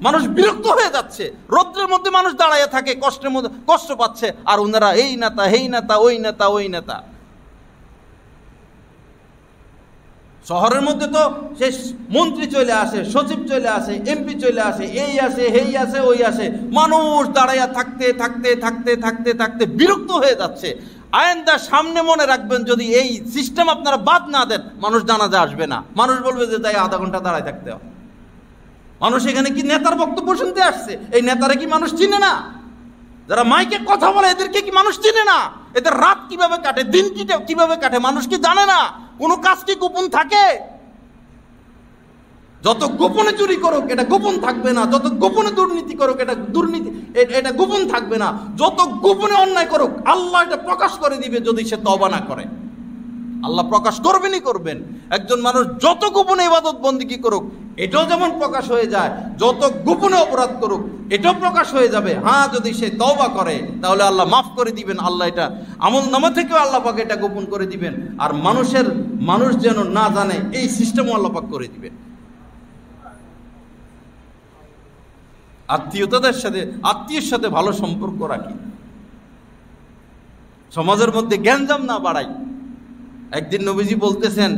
মানুষ বিরক্ত হয়ে যাচ্ছে। রৌদ্রের মধ্যে মানুষ দাঁড়াইয়া থাকে, কষ্টের মধ্যে কষ্ট পাচ্ছে, আর ওনারা এই নেতা, হেই নেতা, ওই নেতা, ওই নেতা। শহরের মধ্যে তো সে মন্ত্রী চলে আসে, সচিব চলে আসে, এমপি চলে আসে, এই আসে, হেই আসে, ওই আসে। মানুষ দাঁড়াইয়া থাকতে থাকতে থাকতে থাকতে থাকতে বিরক্ত হয়ে যাচ্ছে। আইনদা সামনে মনে রাখবেন, যদি এই সিস্টেম আপনারা বাদ না দেন, মানুষ জানাজা আসবে না। মানুষ বলবে যে তাই আধা ঘন্টা দাঁড়ায় থাকতে হবে। মানুষ এখানে কি নেতার বক্তব্য শুনতে আসছে? এই নেতারা কি মানুষ চিনে না? যারা মাইকে কথা বলে এদেরকে কি মানুষ চিনে না? এদের রাত কিভাবে কাটে, দিন কিভাবে কাটে মানুষ কি জানে না? কোনো কাজ কি গোপন থাকে? যত গোপনে চুরি করুক এটা গোপন থাকবে না, যত গোপনে দুর্নীতি করুক এটা গোপন থাকবে না, যত গোপনে অন্যায় করুক আল্লাহ এটা প্রকাশ করে দিবে যদি সে তওবা না করে। আল্লাহ প্রকাশ করবেনই করবেন। একজন মানুষ যত গোপনে ইবাদত বন্দেগী করুক এটাও যেমন প্রকাশ হয়ে যায়, যত গোপনে অপরাধ করুক এটাও প্রকাশ হয়ে যাবে। হ্যাঁ, যদি সে তওবা করে তাহলে আল্লাহ মাফ করে দিবেন। আল্লাহ এটা আমলনামা থেকেও আল্লাহ পাক এটা গোপন করে দিবেন। আর মানুষ যেন না জানে এই সিস্টেমও আল্লাহ পাক করে দিবেন। আত্মীয়ের সাথে ভালো সম্পর্ক রাখি, সমাজের মধ্যে জ্ঞানজাম না বাড়াই। একদিন নবীজি বলতেছেন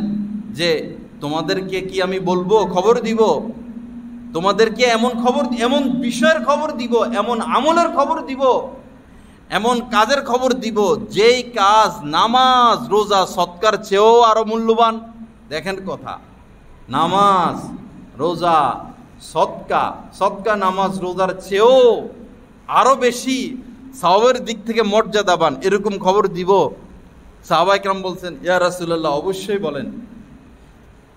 যে তোমাদেরকে কি আমি বলবো, খবর দিব, তোমাদেরকে এমন বিষয়ের খবর দিব, এমন আমলের খবর দিব, এমন কাজের খবর দিব যেই কাজ নামাজ রোজা সৎকার চেয়েও আরো মূল্যবান। দেখেন কথা, নামাজ রোজা সৎকা নামাজ রোজার চেয়েও আরো বেশি সওয়াবের দিক থেকে মর্যাদাবান, এরকম খবর দিব। সাহাবায়ে কেরাম বলছেন, ইয়া রাসূলুল্লাহ অবশ্যই বলেন।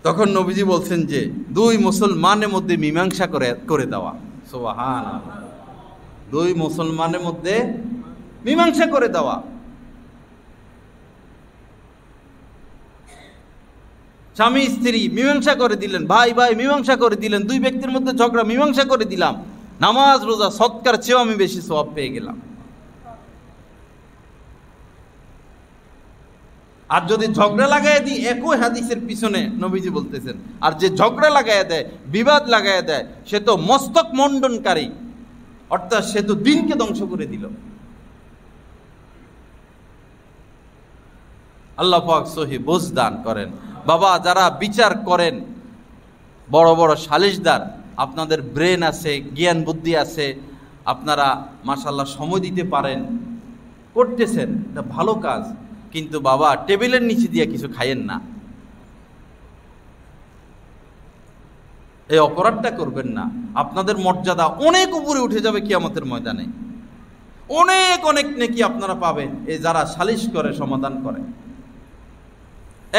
তখন নবীজি বলছেন যে দুই মুসলমানের মধ্যে মীমাংসা করে দেওয়া। সুবহানাল্লাহ, দুই মুসলমানের মধ্যে মীমাংসা করে দেওয়া। স্বামী স্ত্রী মীমাংসা করে দিলেন, ভাই মীমাংসা করে দিলেন, দুই ব্যক্তির মধ্যে ঝগড়া মীমাংসা করে দিলাম, নামাজ রোজা সৎকার চেয়েও আমি বেশি সওয়াব পেয়ে গেলাম। আর যদি ঝগড়া লাগাই দিই, একই হাদিসের পিছনে নবীজি বলতেছেন, আর যে ঝগড়া লাগাই দেয়, বিবাদ লাগাই দেয়, সে তো মস্তক মণ্ডনকারী, অর্থাৎ সে তো দিনকে ধ্বংস করে দিল। আল্লাহ পাক সহি বুঝ দান করেন। বাবা, যারা বিচার করেন, বড় বড় সালিশদার, আপনাদের ব্রেন আছে, জ্ঞান বুদ্ধি আছে, আপনারা মাশাআল্লাহ সময় দিতে পারেন, করতেছেন, এটা ভালো কাজ। কিন্তু বাবা, টেবিলের নিচে দিয়ে কিছু খাইয়েন না, এই অপরাধটা করবেন না। আপনাদের মর্যাদা অনেক উপরে উঠে যাবে কিয়ামতের ময়দানে। অনেক অনেক নেকি আপনারা পাবেন এই যারা সালিশ করে, সমাধান করে।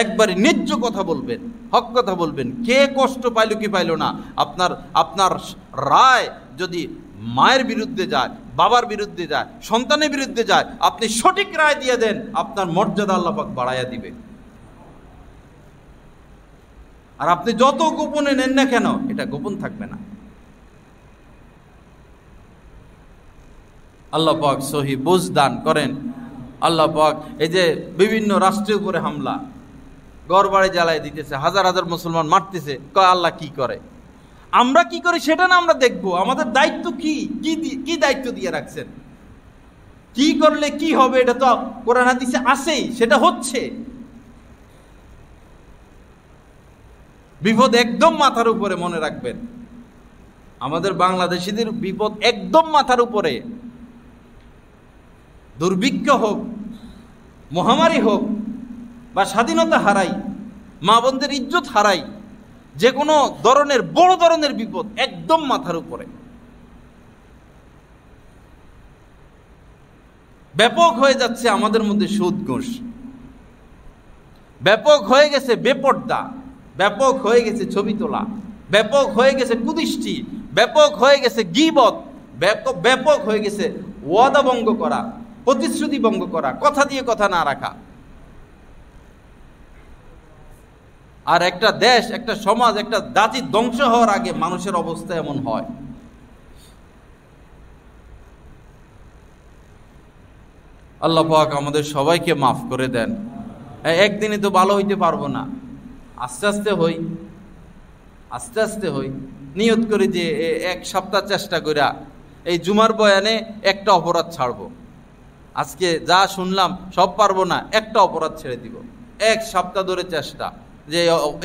একবারে ন্যায্য কথা বলবেন, হক কথা বলবেন। কে কষ্ট পাইল কি পাইল না, আপনার রায় যদি মায়ের বিরুদ্ধে যায়, বাবার বিরুদ্ধে যায়, সন্তানের বিরুদ্ধে যায়, আপনি সঠিক রায় দিয়ে দেন, আপনার মর্যাদা আল্লাহ পাক বাড়াইয়া দিবে। আর আপনি যত গোপনে নেন না কেন, এটা গোপন থাকবে না। আল্লাহ পাক সহি বুঝ দান করেন। আল্লাহ পাক এই যে বিভিন্ন রাষ্ট্রের উপরে হামলা, ঘর বাড়ি জ্বালায় দিতেছে, হাজার হাজার মুসলমান মারতেছে, কয় আল্লাহ কি করে? আমরা কি করি সেটা না আমরা দেখবো। আমাদের দায়িত্ব কি দায়িত্ব দিয়ে রাখছেন, কি করলে কি হবে, এটা তো কোরআন হাদিসে আছেই, সেটা হচ্ছে। বিপদ একদম মাথার উপরে, মনে রাখবেন। আমাদের বাংলাদেশিদের বিপদ একদম মাথার উপরে। দুর্ভিক্ষ হোক, মহামারী হোক, বা স্বাধীনতা হারাই, মা বোনদের ইজ্জত হারাই, যে কোনো ধরনের বড় ধরনের বিপদ একদম মাথার উপরে। ব্যাপক হয়ে যাচ্ছে আমাদের মধ্যে সুদ ঘুষ, ব্যাপক হয়ে গেছে বেপর্দা, ব্যাপক হয়ে গেছে ছবি তোলা, ব্যাপক হয়ে গেছে কুদৃষ্টি, ব্যাপক হয়ে গেছে গীবত, ব্যাপক হয়ে গেছে ওয়াদা ভঙ্গ করা, প্রতিশ্রুতি ভঙ্গ করা, কথা দিয়ে কথা না রাখা। আর একটা দেশ, একটা সমাজ, একটা জাতি ধ্বংস হওয়ার আগে মানুষের অবস্থা এমন হয়। আল্লাহ পাক আমাদের সবাইকে মাফ করে দেন। একদিনে তো ভালো হইতে পারবো না, আস্তে আস্তে হই। নিয়ত করি যে এক সপ্তাহ চেষ্টা কইরা এই জুমার বয়ানে একটা অপরাধ ছাড়বো। আজকে যা শুনলাম সব পারবো না, একটা অপরাধ ছেড়ে দিব। এক সপ্তাহ ধরে চেষ্টা যে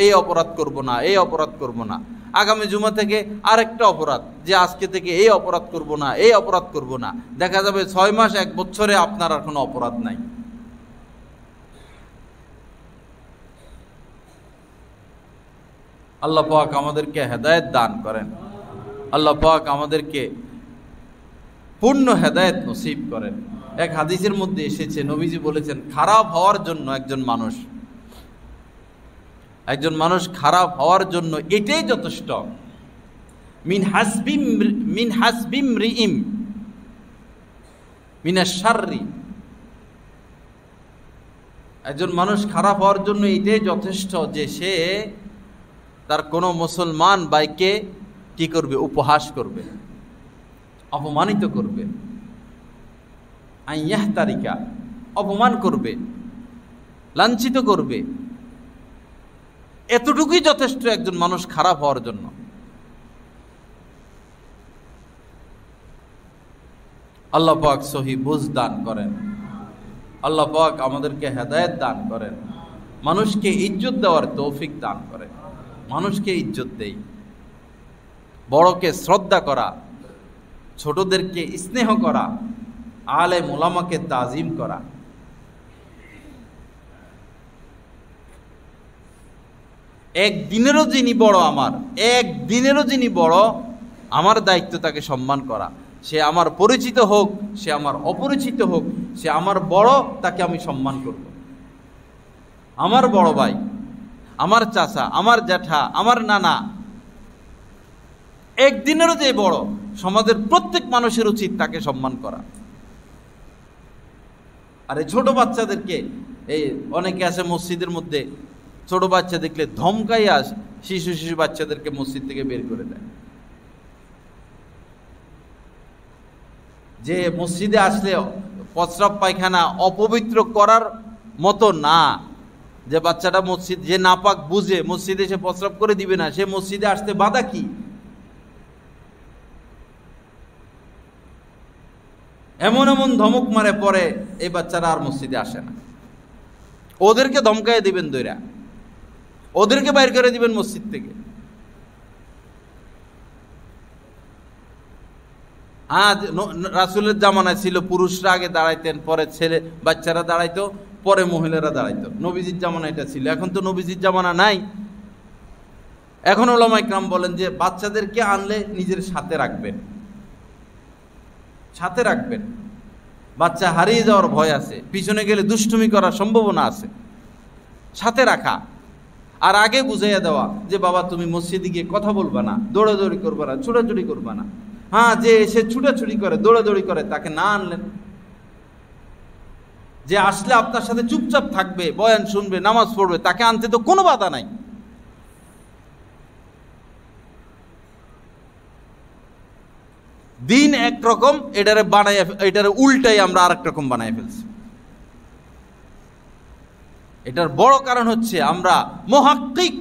এই অপরাধ করব না, এই অপরাধ করব না। আগামী জুমা থেকে আরেকটা অপরাধ, যে আজকে থেকে এই অপরাধ করব না, এই অপরাধ করব না। দেখা যাবে 6 মাস 1 বছরে আপনার আর কোনো অপরাধ নাই। আল্লাহ পাক আমাদেরকে হেদায়েত দান করেন। আল্লাহ পাক আমাদেরকে পূর্ণ হেদায়েত নসিব করেন। এক হাদিসের মধ্যে এসেছে, নবীজি বলেছেন, খারাপ হওয়ার জন্য একজন মানুষ খারাপ হওয়ার জন্য এটাই যথেষ্ট। মিন হাসবিম রিইম মিনাশ শাররি, একজন মানুষ খারাপ হওয়ার জন্য এটাই যথেষ্ট যে সে তার কোনো মুসলমান ভাইকে কি করবে? উপহাস করবে, অপমানিত করবে, আইয়াহতারিকা, অপমান করবে, লাঞ্ছিত করবে। এতটুকুই যথেষ্ট একজন মানুষ খারাপ হওয়ার জন্য। আল্লাহ পাক সহি বুঝ দান করেন, আল্লাহ পাক আমাদেরকে হেদায়েত দান করেন, মানুষকে ইজ্জত দেওয়ার তৌফিক দান করেন। মানুষকে ইজ্জত দেই, বড়কে শ্রদ্ধা করা, ছোটদেরকে স্নেহ করা, আলেম ওলামাকে তাজিম করা। একদিনেরও যিনি বড় আমার দায়িত্ব তাকে সম্মান করা। সে আমার পরিচিত হোক, সে আমার অপরিচিত হোক, সে আমার বড়, তাকে আমি সম্মান করব। আমার বড় ভাই, আমার চাচা, আমার জ্যাঠা, আমার নানা, একদিনেরও যে বড়, সমাজের প্রত্যেক মানুষের উচিত তাকে সম্মান করা। আরে ছোট বাচ্চাদেরকে, এই অনেকে আছে মসজিদের মধ্যে, ছোট বাচ্চা দেখলে ধমকাইয়া শিশু বাচ্চাদেরকে মসজিদ থেকে বের করে দেয়। যে মসজিদে আসলে প্রস্রাব পায়খানা অপবিত্র করার মতো না, যে বাচ্চাটা যে নাপাক বুঝে মসজিদে সে প্রস্রাব করে দিবে না, সে মসজিদে আসতে বাধা কি? এমন ধমক মারে, পরে এই বাচ্চারা আর মসজিদে আসে না। ওদেরকে ধমকায় দিবেন দইরা, ওদেরকে বাইর করে দিবেন মসজিদ থেকে। হ্যাঁ, রাসূলের জামানায় ছিল পুরুষরা আগে দাঁড়াইতেন, পরে বাচ্চারা দাঁড়াইতো, পরে মহিলারা দাঁড়াইতো। নবীজির জামানা এটা ছিল। এখন তো নবীজির জামানা নাই। এখন উলামা ইকরাম বলেন যে বাচ্চাদেরকে আনলে নিজের সাথে রাখবেন। বাচ্চা হারিয়ে যাওয়ার ভয় আছে, পিছনে গেলে দুষ্টুমি করার সম্ভাবনা আছে, সাথে রাখা। আর আগে বুঝাইয়া দেওয়া যে বাবা তুমি মসজিদে গিয়ে কথা বলবা না, দৌড়াদৌড়ি করবা না, ছুটাছুটি করবা না। হ্যাঁ, যে সে ছুটাছুটি করে, দৌড়াদৌড়ি করে, তাকে না আনলেন। যে আসলে আপনার সাথে চুপচাপ থাকবে, বয়ান শুনবে, নামাজ পড়বে, তাকে আনতে তো কোনো বাধা নাই। দিন একরকম, এটারে উল্টাই আমরা আরেক রকম বানায় ফেলছি। এটার বড় কারণ হচ্ছে আমরা মুহাক্কিক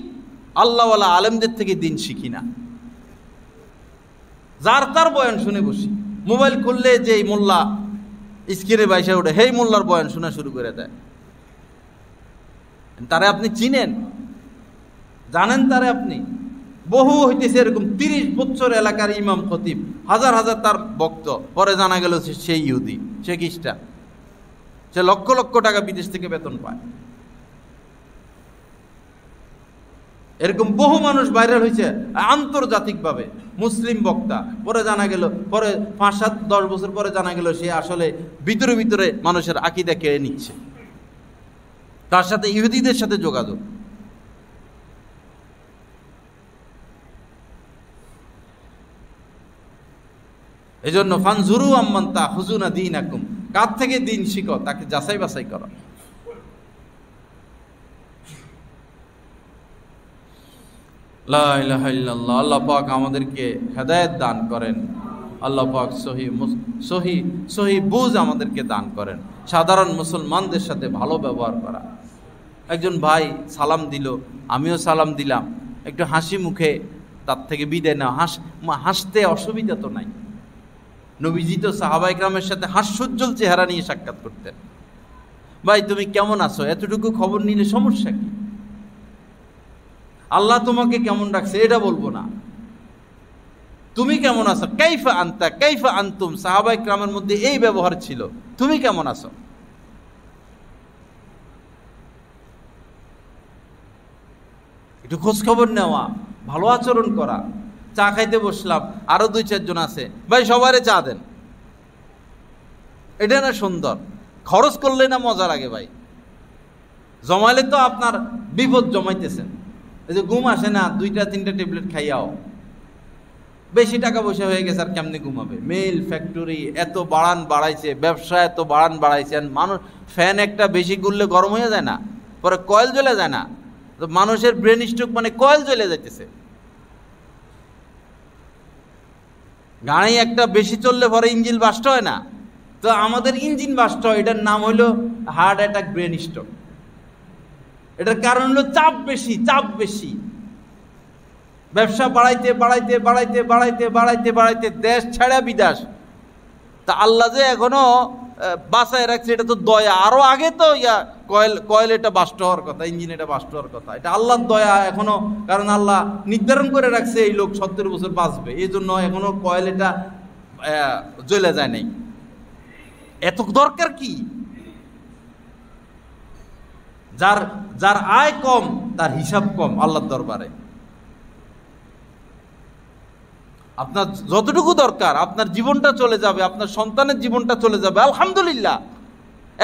আল্লাহওয়ালা আলেমদের থেকে দিন শিখি না। যার তার বয়ান শুনে বসি। মোবাইল খুললে যেই মোল্লা স্ক্রিনে বাইসা ওঠে, হেই মোল্লার বয়ান শোনা শুরু করে দেয়। তারে আপনি চিনেন, জানেন তারে আপনি? বহু হইতেছে এরকম 30 বছর এলাকার ইমাম খতিব, হাজার হাজার তার ভক্ত, পরে জানা গেল সে ইহুদি, সে খ্রিস্টান, সে লক্ষ লক্ষ টাকা বিদেশ থেকে বেতন পায়। এরকম বহু মানুষ ভাইরাল হয়েছে আন্তর্জাতিকভাবে, মুসলিম বক্তা, পরে জানা গেল, পরে 5-7-10 বছর পরে জানা গেল সে আসলে ভিতরে ভিতরে মানুষের আকীদা কেড়ে নিচ্ছে, তার সাথে ইহুদিদের সাথে যোগাযোগ। এজন্য ফানজুরু আম্মান তাখুযুনা দীনাকুম, কার থেকে দিন শিখো তাকে যাচাই বাছাই করো। লা ইলাহা ইল্লাল্লাহ। আল্লাহ পাক আমাদেরকে হেদায়েত দান করেন, আল্লাহ পাক সহি বুঝ আমাদেরকে দান করেন। সাধারণ মুসলমানদের সাথে ভালো ব্যবহার করা। একজন ভাই সালাম দিল, আমিও সালাম দিলাম, একটু হাসি মুখে তার থেকে বিদায় নেওয়া। হাসতে অসুবিধা তো নাই। নবীজি তো সাহাবা ইকরামের সাথে হাস্যোজ্জ্বল চেহারা নিয়ে সাক্ষাৎ করতেন। ভাই তুমি কেমন আছো, এতটুকু খবর নিলে সমস্যা কি? আল্লাহ তোমাকে কেমন রাখছে এটা বলবো না, তুমি কেমন আছো, কাইফা আনতা কাইফা আনতুম। সাহাবা ইকরামের মধ্যে এই ব্যবহার ছিল, তুমি কেমন আছো। একটু খোঁজ খবর নেওয়া, ভালো আচরণ করা, চা খাইতে বসলাম, আরো 2-4 জন আছে, ভাই সবারে চা দেন। এটা না সুন্দর? খরচ করলে না মজা লাগে ভাই? জমাইলে তো আপনার বিপদ জমাইতেছেন। এই যে ঘুম আসে না, 2-3টা ট্যাবলেট খাইয়াও বেশি টাকা পয়সা হয়ে গেছে, আর কেমনে ঘুমাবে? মিল ফ্যাক্টরি এত বাড়াইছে, ব্যবসা এত বাড়াইছে, মানুষ ফ্যান একটা বেশি ঘুরলে গরম হয়ে যায় না, পরে কয়েল জ্বলে যায় না? তো মানুষের ব্রেন স্ট্রোক মানে কয়েল জ্বলে যাইতেছে। গাড়ি একটা বেশি চললে পরে ইঞ্জিন বাস্ট হয় না, তো আমাদের ইঞ্জিন বাস্ট হয়, এটার নাম হইল হার্ট অ্যাটাক, ব্রেন স্ট্রোক। এটার কারণ হলো চাপ বেশি। ব্যবসা বাড়াইতে দেশ ছাড়া বিদেশ। তা আল্লাহ যে এখনো বাঁচায় রাখছে, এটা তো দয়া। আরো আগে তো কয়েল এটা বাস্ট হওয়ার কথা, ইঞ্জিন এটা বাস্ট হওয়ার কথা। এটা আল্লাহর দয়া এখনো, কারণ আল্লাহ নির্ধারণ করে রাখছে এই লোক 70 বছর বাঁচবে, এই জন্য এখনো কয়েল এটা জ্বলে যায় নাই। এত দরকার কি? যার আয় কম তার হিসাব কম আল্লাহর দরবারে। আপনার যতটুকু দরকার, আপনার জীবনটা চলে যাবে, আপনার সন্তানের জীবনটা চলে যাবে, আলহামদুলিল্লাহ।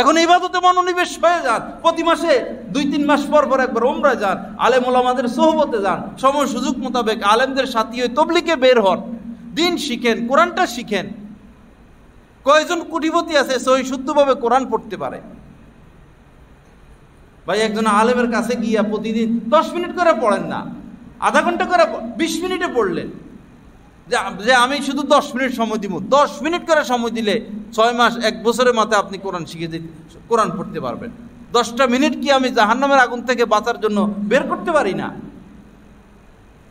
এখন ইবাদতে মনোনিবেশ হয়ে যান, প্রতি মাসে 2-3 মাস পর একবার উমরা যান, আলেম ওলামাদের সোহবতে যান, সময় সুযোগ মোতাবেক আলেমদের সাথী হয়ে তবলিগে বের হন, দিন শিখেন, কোরআনটা শিখেন। কয়জন কোটিপতি আছে সহি শুদ্ধভাবে কোরআন পড়তে পারে? ভাই একজন আলেমের কাছে গিয়া প্রতিদিন 10 মিনিট করে পড়েন না, আধা ঘন্টা করে 20 মিনিটে পড়লেন, যে আমি শুধু 10 মিনিট সময় দিব। 10 মিনিট করে সময় দিলে 6 মাস 1 বছরের মাথায় আপনি কোরআন শিখে কোরআন পড়তে পারবেন। 10টা মিনিট কি আমি জাহান্নামের আগুন থেকে বাঁচার জন্য বের করতে পারি না?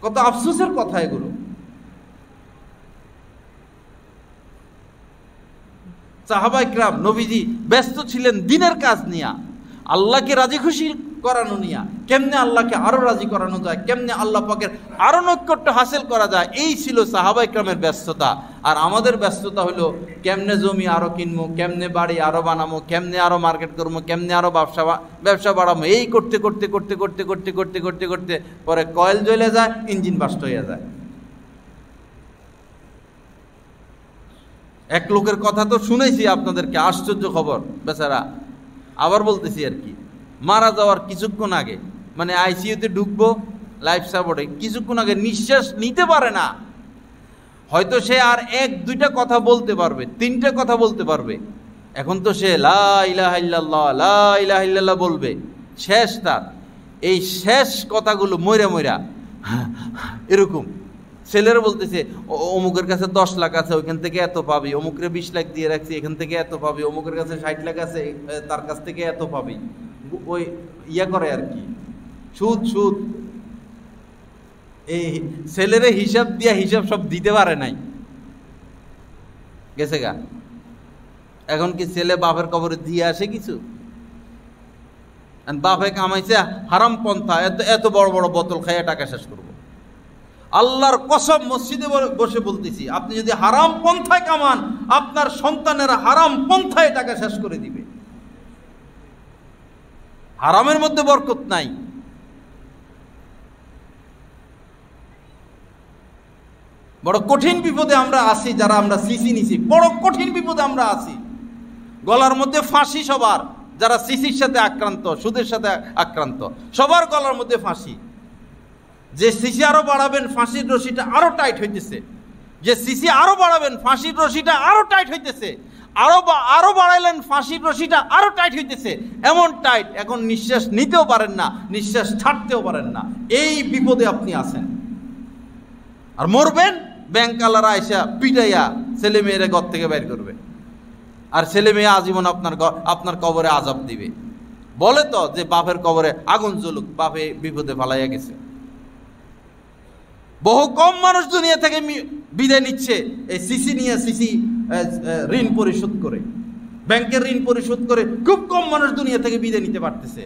কত আফসোসের কথা এগুলো। সাহাবায়ে কিরাম, নবীজি ব্যস্ত ছিলেন দিনের কাজ নিয়ে, আল্লাহকে রাজি খুশি করানো নিয়া, কেমনে আল্লাহকে আরো রাজি করানো যায়, কেমনে আল্লাহ পাকের আরো নৈকট্য হাসিল করা যায়, এই ছিল সাহাবায়ে কিরামের ব্যস্ততা। আর আমাদের ব্যস্ততা হলো কেমনে জমি আরো কিনবো, কেমনে বাড়ি আরো বানাবো, কেমনে আরো মার্কেট করবো, কেমনে আরো ব্যবসা বাড়াবো। এই করতে পরে কয়েল জ্বলে যায়, ইঞ্জিন বাস্ট হয়ে যায়। এক লোকের কথা তো শুনেছি আপনাদেরকে, আশ্চর্য খবর বেচারা, আবার বলতেছি আর কি। মারা যাওয়ার কিছুক্ষণ আগে, মানে আইসিইউতে ঢুকবো, লাইফ সাপোর্টে, কিছুক্ষণ আগে নিঃশ্বাস নিতে পারে না। হয়তো সে আর 1-2টা কথা বলতে পারবে, 3টা কথা বলতে পারবে। এখন তো সে লা ইলাহা ইল্লাল্লাহ বলবে, শেষ তার। এই শেষ কথাগুলো মইরা এরকম। ছেলেরা বলতেছে অমুকের কাছে 10 লাখ আছে, ওইখান থেকে এত পাবি, অমুকের 20 লাখ দিয়ে রাখছি, এখান থেকে এত পাবি, অমুকের কাছে 60 লাখ আছে, তার কাছ থেকে এত পাবি। ওই করে আর কি, সুদ। এই ছেলেরে হিসাব সব দিতে পারে নাই, গেছে গা। এখন কি ছেলে বাপের কবরে দিয়ে আসে কিছু? বাপে কামাইছে হারাম পন্থা, এত বড় বড় বোতল খাইয়া টাকা শেষ করবো। আল্লাহর কসম, মসজিদে বসে বলতেছি, আপনি যদি হারাম পন্থায় কামান, আপনার সন্তানেরা হারাম পন্থায় টাকা শেষ করে দিবে। হারামের মধ্যে বরকত নাই। বড় কঠিন বিপদে আমরা আছি, যারা আমরা সিসি নিছি, বড় কঠিন বিপদে আমরা আছি। গলার মধ্যে ফাঁসি সবার, যারা সিসির সাথে আক্রান্ত, সুদের সাথে আক্রান্ত, সবার গলার মধ্যে ফাঁসি। যে সিসি আরো বাড়াবেন, ফাঁসির রশিটা আরো টাইট হইতেছে। যে সিসি আরো বাড়াবেন, ফাঁসির রশিটা আরো টাইট হইতেছে। আরো বাড়াইলেন, ফাঁসির রশিটা আরো টাইট হইতেছে। এমন টাইট, এখন নিঃশ্বাস নিতেও পারেন না, নিঃশ্বাস ছাড়তেও পারেন না। এই বিপদে আপনি আছেন। আর মরবেন, ব্যাংকালারা আইসা পিটাইয়া ছেলে মেয়েরা ঘর থেকে বের করবে, আর ছেলে মেয়ে আজীবন আপনার কবরে আযাব দিবে। বলে তো যে বাপের কবরে আগুন জ্বলুক, বাপে বিপদে ফালাইয়া গেছে। বহু কম মানুষ দুনিয়া থেকে বিদায় নিচ্ছে এই সিসি নিয়ে, সিসি ঋণ পরিশোধ করে, ব্যাংকের ঋণ পরিশোধ করে খুব কম মানুষ দুনিয়া থেকে বিদায় নিতে পারতেছে।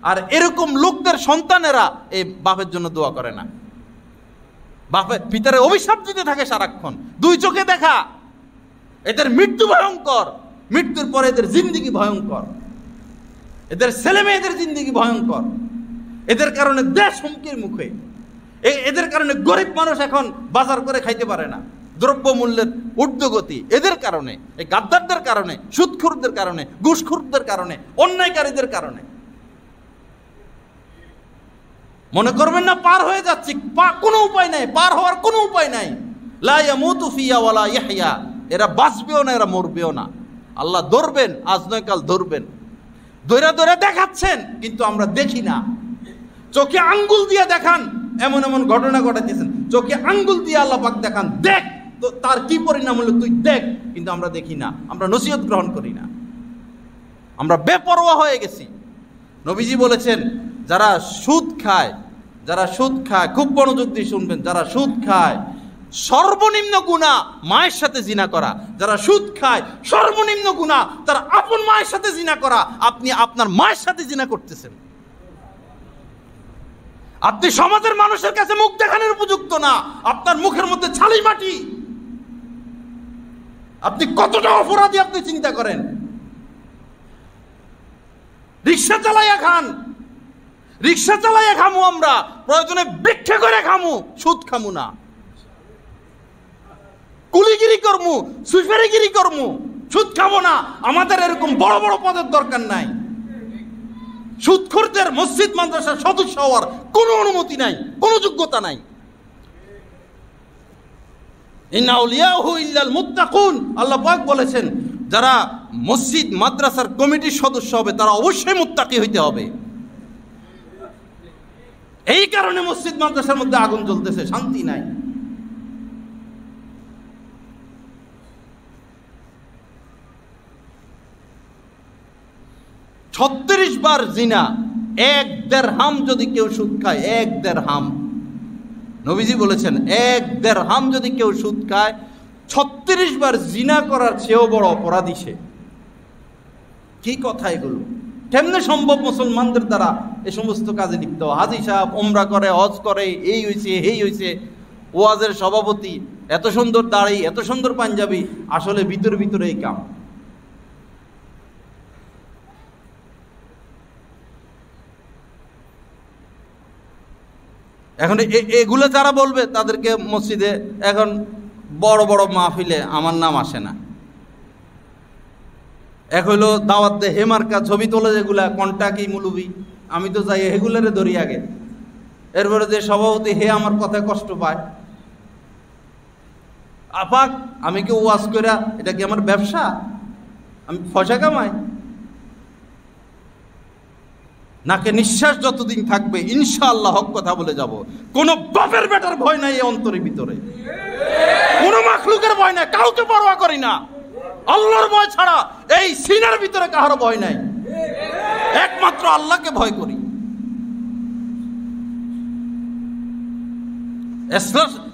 আর এরকম লোকদের সন্তানেরা এই বাপের জন্য দোয়া করে না, বাপের ভিতরে অভিশাপ দিতে থাকে সারাক্ষণ। 2 চোখে দেখা, এদের মৃত্যু ভয়ঙ্কর, মৃত্যুর পরে এদের জিন্দেগি ভয়ঙ্কর, এদের ছেলে মেয়েদের জিন্দেগি ভয়ঙ্কর, এদের কারণে দেশ হুমকির মুখে, এদের কারণে গরিব মানুষ এখন বাজার করে খাইতে পারে না, দ্রব্যমূল্যের ঊর্ধ্বগতি এদের কারণে, এই গাদ্দারদের কারণে, সুদখোরদের কারণে, ঘুষখোরদের কারণে, অন্যায়কারীদের কারণে। মনে করবেন না পার হয়ে যাচ্ছি, কোনো উপায় নাই, পার হওয়ার কোনো উপায় নাই। লা ইয়ামুতু ফিহা ওয়ালা ইয়াহইয়া, এরা বাঁচবেও না, এরা মরবেও না। আল্লাহ ধরবেন, আজ নয় কাল ধরবেন। দৈরা দৈরা দেখাচ্ছেন, কিন্তু আমরা দেখি না। চোখে আঙ্গুল দিয়ে দেখান, এমন এমন ঘটনা ঘটাইতেছেন, চোখে আঙ্গুল দিয়ে আল্লাহ পাক দেখান, দেখ তো তার কি পরিণাম হলো তুই দেখ, কিন্তু আমরা দেখি না, আমরা নসিহত গ্রহণ করি না, আমরা বেপরোয়া হয়ে গেছি। নবীজি বলেছেন, যারা সুদ খায়, যারা সুদ খায়, খুব মনোযোগ দিয়ে শুনবেন, যারা সুদ খায় সর্বনিম্ন গুনাহ মায়ের সাথে জিনা করা। যারা সুদ খায় সর্বনিম্ন গুনাহ তার আপন মায়ের সাথে জিনা করা। আপনি আপনার মায়ের সাথে জিনা করতেছেন। আপনি সমাজের মানুষের কাছে মুখ দেখানোর উপযুক্ত না, আপনার মুখের মধ্যে ছালি মাটি। আপনি কতটা অপরাধী আপনি চিন্তা করেন। রিক্সা চালাইয়া খান, রিক্সা চালাইয়া খামু, আমরা প্রয়োজনে ভিক্ষা করে খামু, সুদ খামু না। কুলিগিরি করমু, সুফেরিগিরি করমু, সুদ খাবো না। আমাদের এরকম বড় বড় পদের দরকার নাই। সুদখোরদের মসজিদ মাদ্রাসার সদস্য হওয়ার কোনো অনুমতি নাই, কোনো যোগ্যতা নাই। ইন্না আউলিয়াহু ইল্লাল মুত্তাকুন, আল্লাহ পাক বলেছেন, যারা মসজিদ মাদ্রাসার কমিটির সদস্য হবে তারা অবশ্যই মুত্তাকি হইতে হবে। এই কারণে মসজিদ মাদ্রাসার মধ্যে আগুন জ্বলতেছে, শান্তি নাই। ছত্রিশ বার জিনা, 1 দিরহাম যদি কেউ সুদ খায়, 1 দিরহাম, নবীজি বলেছেন 1 দিরহাম যদি কেউ সুদ খায়, 36 বার জিনা করার চেয়েও বড় অপরাধী সে। কি কথা এগুলো? কেমনে সম্ভব মুসলমানদের দ্বারা এই সমস্ত কাজে লিপ্ত? হাজী সাহেব ওমরা করে, হজ করে, এই হয়েছে এই হয়েছে, ওয়াজের সভাপতি, এত সুন্দর দাড়ি, এত সুন্দর পাঞ্জাবি, আসলে ভিতরে ভিতরে এই কাম। এখন এগুলো যারা বলবে তাদেরকে মসজিদে এখন বড় বড় মাহফিলে আমার নাম আসে না। এক হইলো দাওয়াত দে হেমার্কা ছবি তোলে যেগুলা, কন্টাকি মুলুবি, আমি তো যাই এগুলারে ধরি আগে। এরপরে যে সভাপতি, হে আমার কথায় কষ্ট পায়। আপাক আমি কি ওয়াজ কইরা, এটা কি আমার ব্যবসা? আমি পয়সা কামাই? নাকে নিঃশ্বাস যতদিন থাকবে ইনশাআল্লাহ হক কথা বলে যাব। কোন বাপের বেটার ভয় নাই এই অন্তরের ভিতরে, কোন মাখলুকের ভয় নাই, কাউকে পরোয়া করি না। আল্লাহর ভয় ছাড়া এই সিনার ভিতরে কারো ভয় নাই, একমাত্র আল্লাহকে ভয় করি।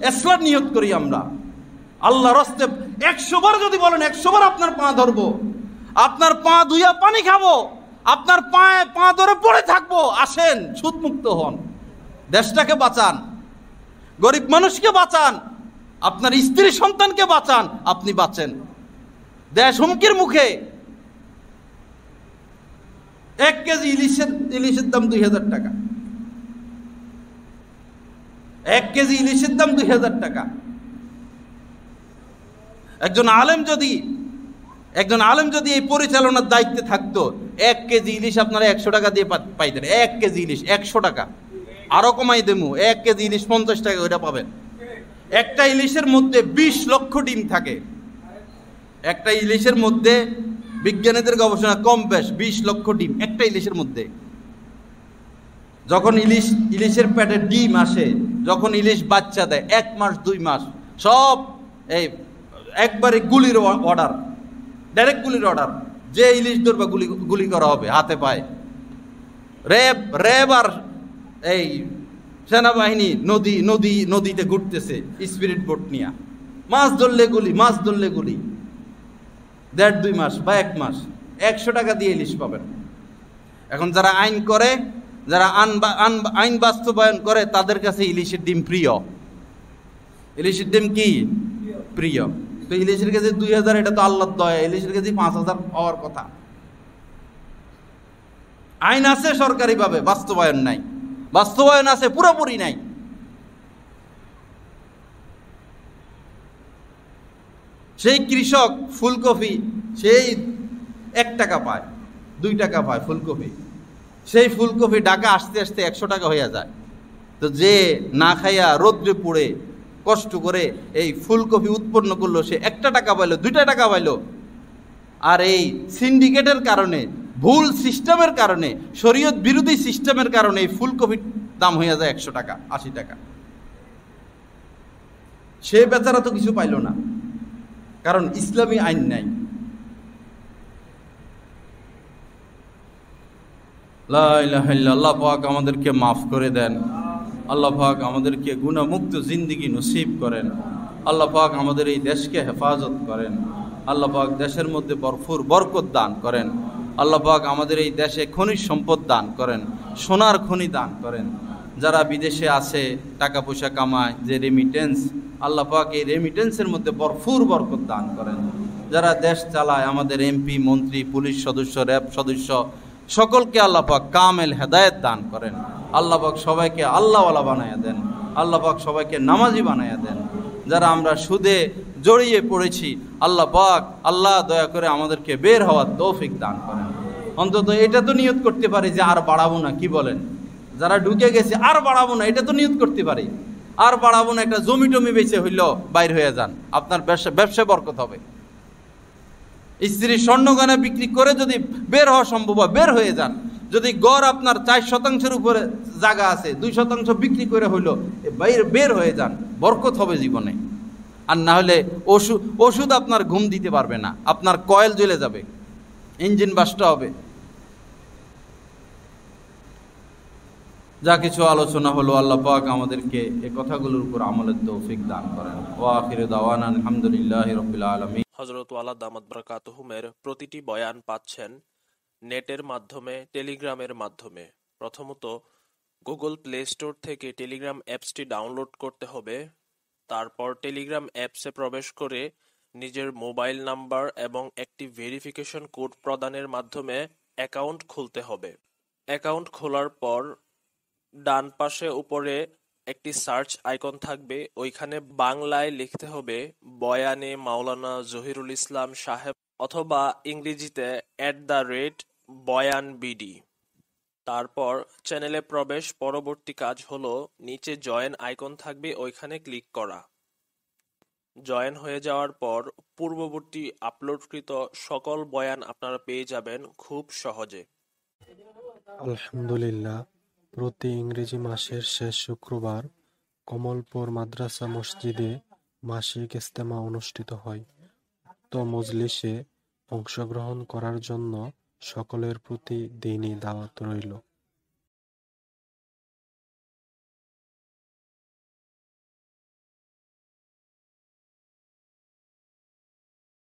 ইসলাম নিয়ত করি আমরা আল্লাহর রাস্তে 100 বার যদি বলেন 100 বার আপনার পা ধরবো, আপনার পা ধুইয়া পানি খাবো, আপনার পায়ে পা ধরে পড়ে থাকবো। আসেন, সুদ মুক্ত হন, দেশটাকে বাঁচান, গরিব মানুষকে বাঁচান, আপনার স্ত্রী সন্তানকে বাঁচান, আপনি বাঁচেন। দেশ হুমকির মুখে। 1 কেজি ইলিশের দাম 2000 টাকা, 1 কেজি ইলিশের দাম 2000 টাকা। একজন আলেম যদি এই পরিচালনার দায়িত্বে থাকতো, 1 কেজি ইলিশ আপনারা 100 টাকা দিয়ে পাইতেন। 1 কেজি ইলিশ 100 টাকা, আরো কমাই দেবো, 1 কেজি ইলিশ 50 টাকা ওইটা পাবেন। একটা ইলিশের মধ্যে 20 লক্ষ ডিম থাকে। একটা ইলিশের মধ্যে বিজ্ঞানীদের গবেষণা কম বেশ 20 লক্ষ ডিম একটা ইলিশের মধ্যে। যখন ইলিশের পেটে ডিম আসে, যখন ইলিশ বাচ্চা দেয়, 1 মাস 2 মাস সব এই একবারে গুলির অর্ডার, ডাইরেক্ট গুলির অর্ডার। যে ইলিশ ধরবে গুলি করা হবে হাতে পায়ে। র্যাব আর এই সেনাবাহিনী নদীতে ঘুরতেছে স্পিরিট বোট নিয়ে, মাছ ধরলে গুলি, মাছ ধরলে গুলি। 1.5-2 মাস বা 1 মাস 100 টাকা দিয়ে ইলিশ পাবেন। এখন যারা আইন করে, যারা আইন বাস্তবায়ন করে, তাদের কাছে ইলিশের ডিম প্রিয়। ইলিশের ডিম কি প্রিয়? তো ইলিশের কেজি 2000, এটা তো আল্লাহর দয়া। ইলিশের কেজি 5000 হওয়ার কথা। আইন আছে সরকারিভাবে, বাস্তবায়ন নাই। বাস্তবায়ন আছে পুরোপুরি নাই। সেই কৃষক ফুলকপি সেই 1 টাকা পায়, 2 টাকা পায় ফুলকপি, সেই ফুলকপি ঢাকা আসতে আসতে 100 টাকা হয়ে যায়। তো যে না খাইয়া রোদ্রে পুড়ে কষ্ট করে এই ফুলকপি উৎপন্ন করলো, সে 1 টাকা পাইলো, 2 টাকা পাইলো। আর এই সিন্ডিকেটের কারণে, ভুল সিস্টেমের কারণে, শরীয়ত বিরোধী সিস্টেমের কারণে এই ফুলকপির দাম হয়ে যায় 100 টাকা, 80 টাকা। সে বেচারা তো কিছু পাইল না, কারণ ইসলামী আইন নাই। লা ইলাহা ইল্লাল্লাহ। আল্লাহ পাক আমাদেরকে মাফ করে দেন, আল্লাহ পাক আমাদেরকে গুনাহমুক্ত জিন্দেগি নসিব করেন, আল্লাহ পাক আমাদের এই দেশকে হেফাজত করেন, আল্লাহ পাক দেশের মধ্যে ভরপুর বরকত দান করেন, আল্লাহ পাক আমাদের এই দেশে খনিজ সম্পদ দান করেন, সোনার খনি দান করেন। যারা বিদেশে আছে টাকা পয়সা কামায়, যে রেমিটেন্স, আল্লাহ পাক এই রেমিটেন্সের মধ্যে ভরপুর বরকত দান করেন। যারা দেশ চালায়, আমাদের এমপি, মন্ত্রী, পুলিশ সদস্য, র্যাব সদস্য, সকলকে আল্লাহ পাক কামেল হেদায়েত দান করেন। আল্লাহ পাক সবাইকে আল্লাহওয়ালা বানায়া দেন, আল্লাহ পাক সবাইকে নামাজি বানায়া দেন। যারা আমরা সুদে জড়িয়ে পড়েছি, আল্লাহ পাক আল্লাহ দয়া করে আমাদেরকে বের হওয়ার তৌফিক দান করেন। অন্তত এটা তো নিয়ত করতে পারি যে আর বাড়াবো না, কি বলেন? যারা ঢুকে গেছে আর বাড়াবো না, এটা তো নিয়ত করতে পারি, আর বাড়াবো না। একটা জমি টমি বেঁচে হইল বাইর হয়ে যান, আপনার ব্যবসায় বরকত হবে। স্ত্রী স্বর্ণগয়না বিক্রি করে যদি বের হওয়া সম্ভব হয়, বের হয়ে যান। যদি গড় আপনার 4% উপরে জায়গা আছে, 2% বিক্রি করে হইলো, বের হয়ে যান, বরকত হবে জীবনে। আর না হলে ওষুধ আপনার ঘুম দিতে পারবে না, আপনার কয়েল জ্বলে যাবে, ইঞ্জিন বাস্ট হবে। যা কিছু আলোচনা হলো, আল্লাহ পাক আমাদেরকে এই কথাগুলোর উপর আমলের তৌফিক দান করেন। ওয়া আখিরু দাওয়ানা আলহামদুলিল্লাহি রাব্বিল আলামিন। হযরত ওয়ালা দামাত বারাকাতুহুমের প্রতিটি বয়ান পাচ্ছেন নেটের মাধ্যমে, টেলিগ্রামের মাধ্যমে। প্রথমত গুগল প্লে স্টোর থেকে টেলিগ্রাম অ্যাপসটি ডাউনলোড করতে হবে। তারপর টেলিগ্রাম অ্যাপসে প্রবেশ করে নিজের মোবাইল নাম্বার এবং একটি ভেরিফিকেশন কোড প্রদানের মাধ্যমে অ্যাকাউন্ট খুলতে হবে। অ্যাকাউন্ট খোলার পর ডান পাশে উপরে একটি সার্চ আইকন থাকবে, ওইখানে বাংলায় লিখতে হবে বয়ানে মাওলানা জহিরুল ইসলাম সাহেব, অথবা ইংরেজিতে @বয়ানবিডি। তারপর চ্যানেলে প্রবেশ। পরবর্তী কাজ হলো নিচে জয়েন আইকন থাকবে, ওইখানে ক্লিক করা। জয়েন হয়ে যাওয়ার পর পূর্ববর্তী আপলোডকৃত সকল বয়ান আপনারা পেয়ে যাবেন খুব সহজে। আলহামদুলিল্লাহ, প্রতি ইংরেজি মাসের শেষ শুক্রবার কমলপুর মাদ্রাসা মসজিদে মাসিক ইজতেমা অনুষ্ঠিত হয়। উক্ত মজলিসে অংশগ্রহণ করার জন্য সকলের প্রতি দিনী দাওয়াত রইল।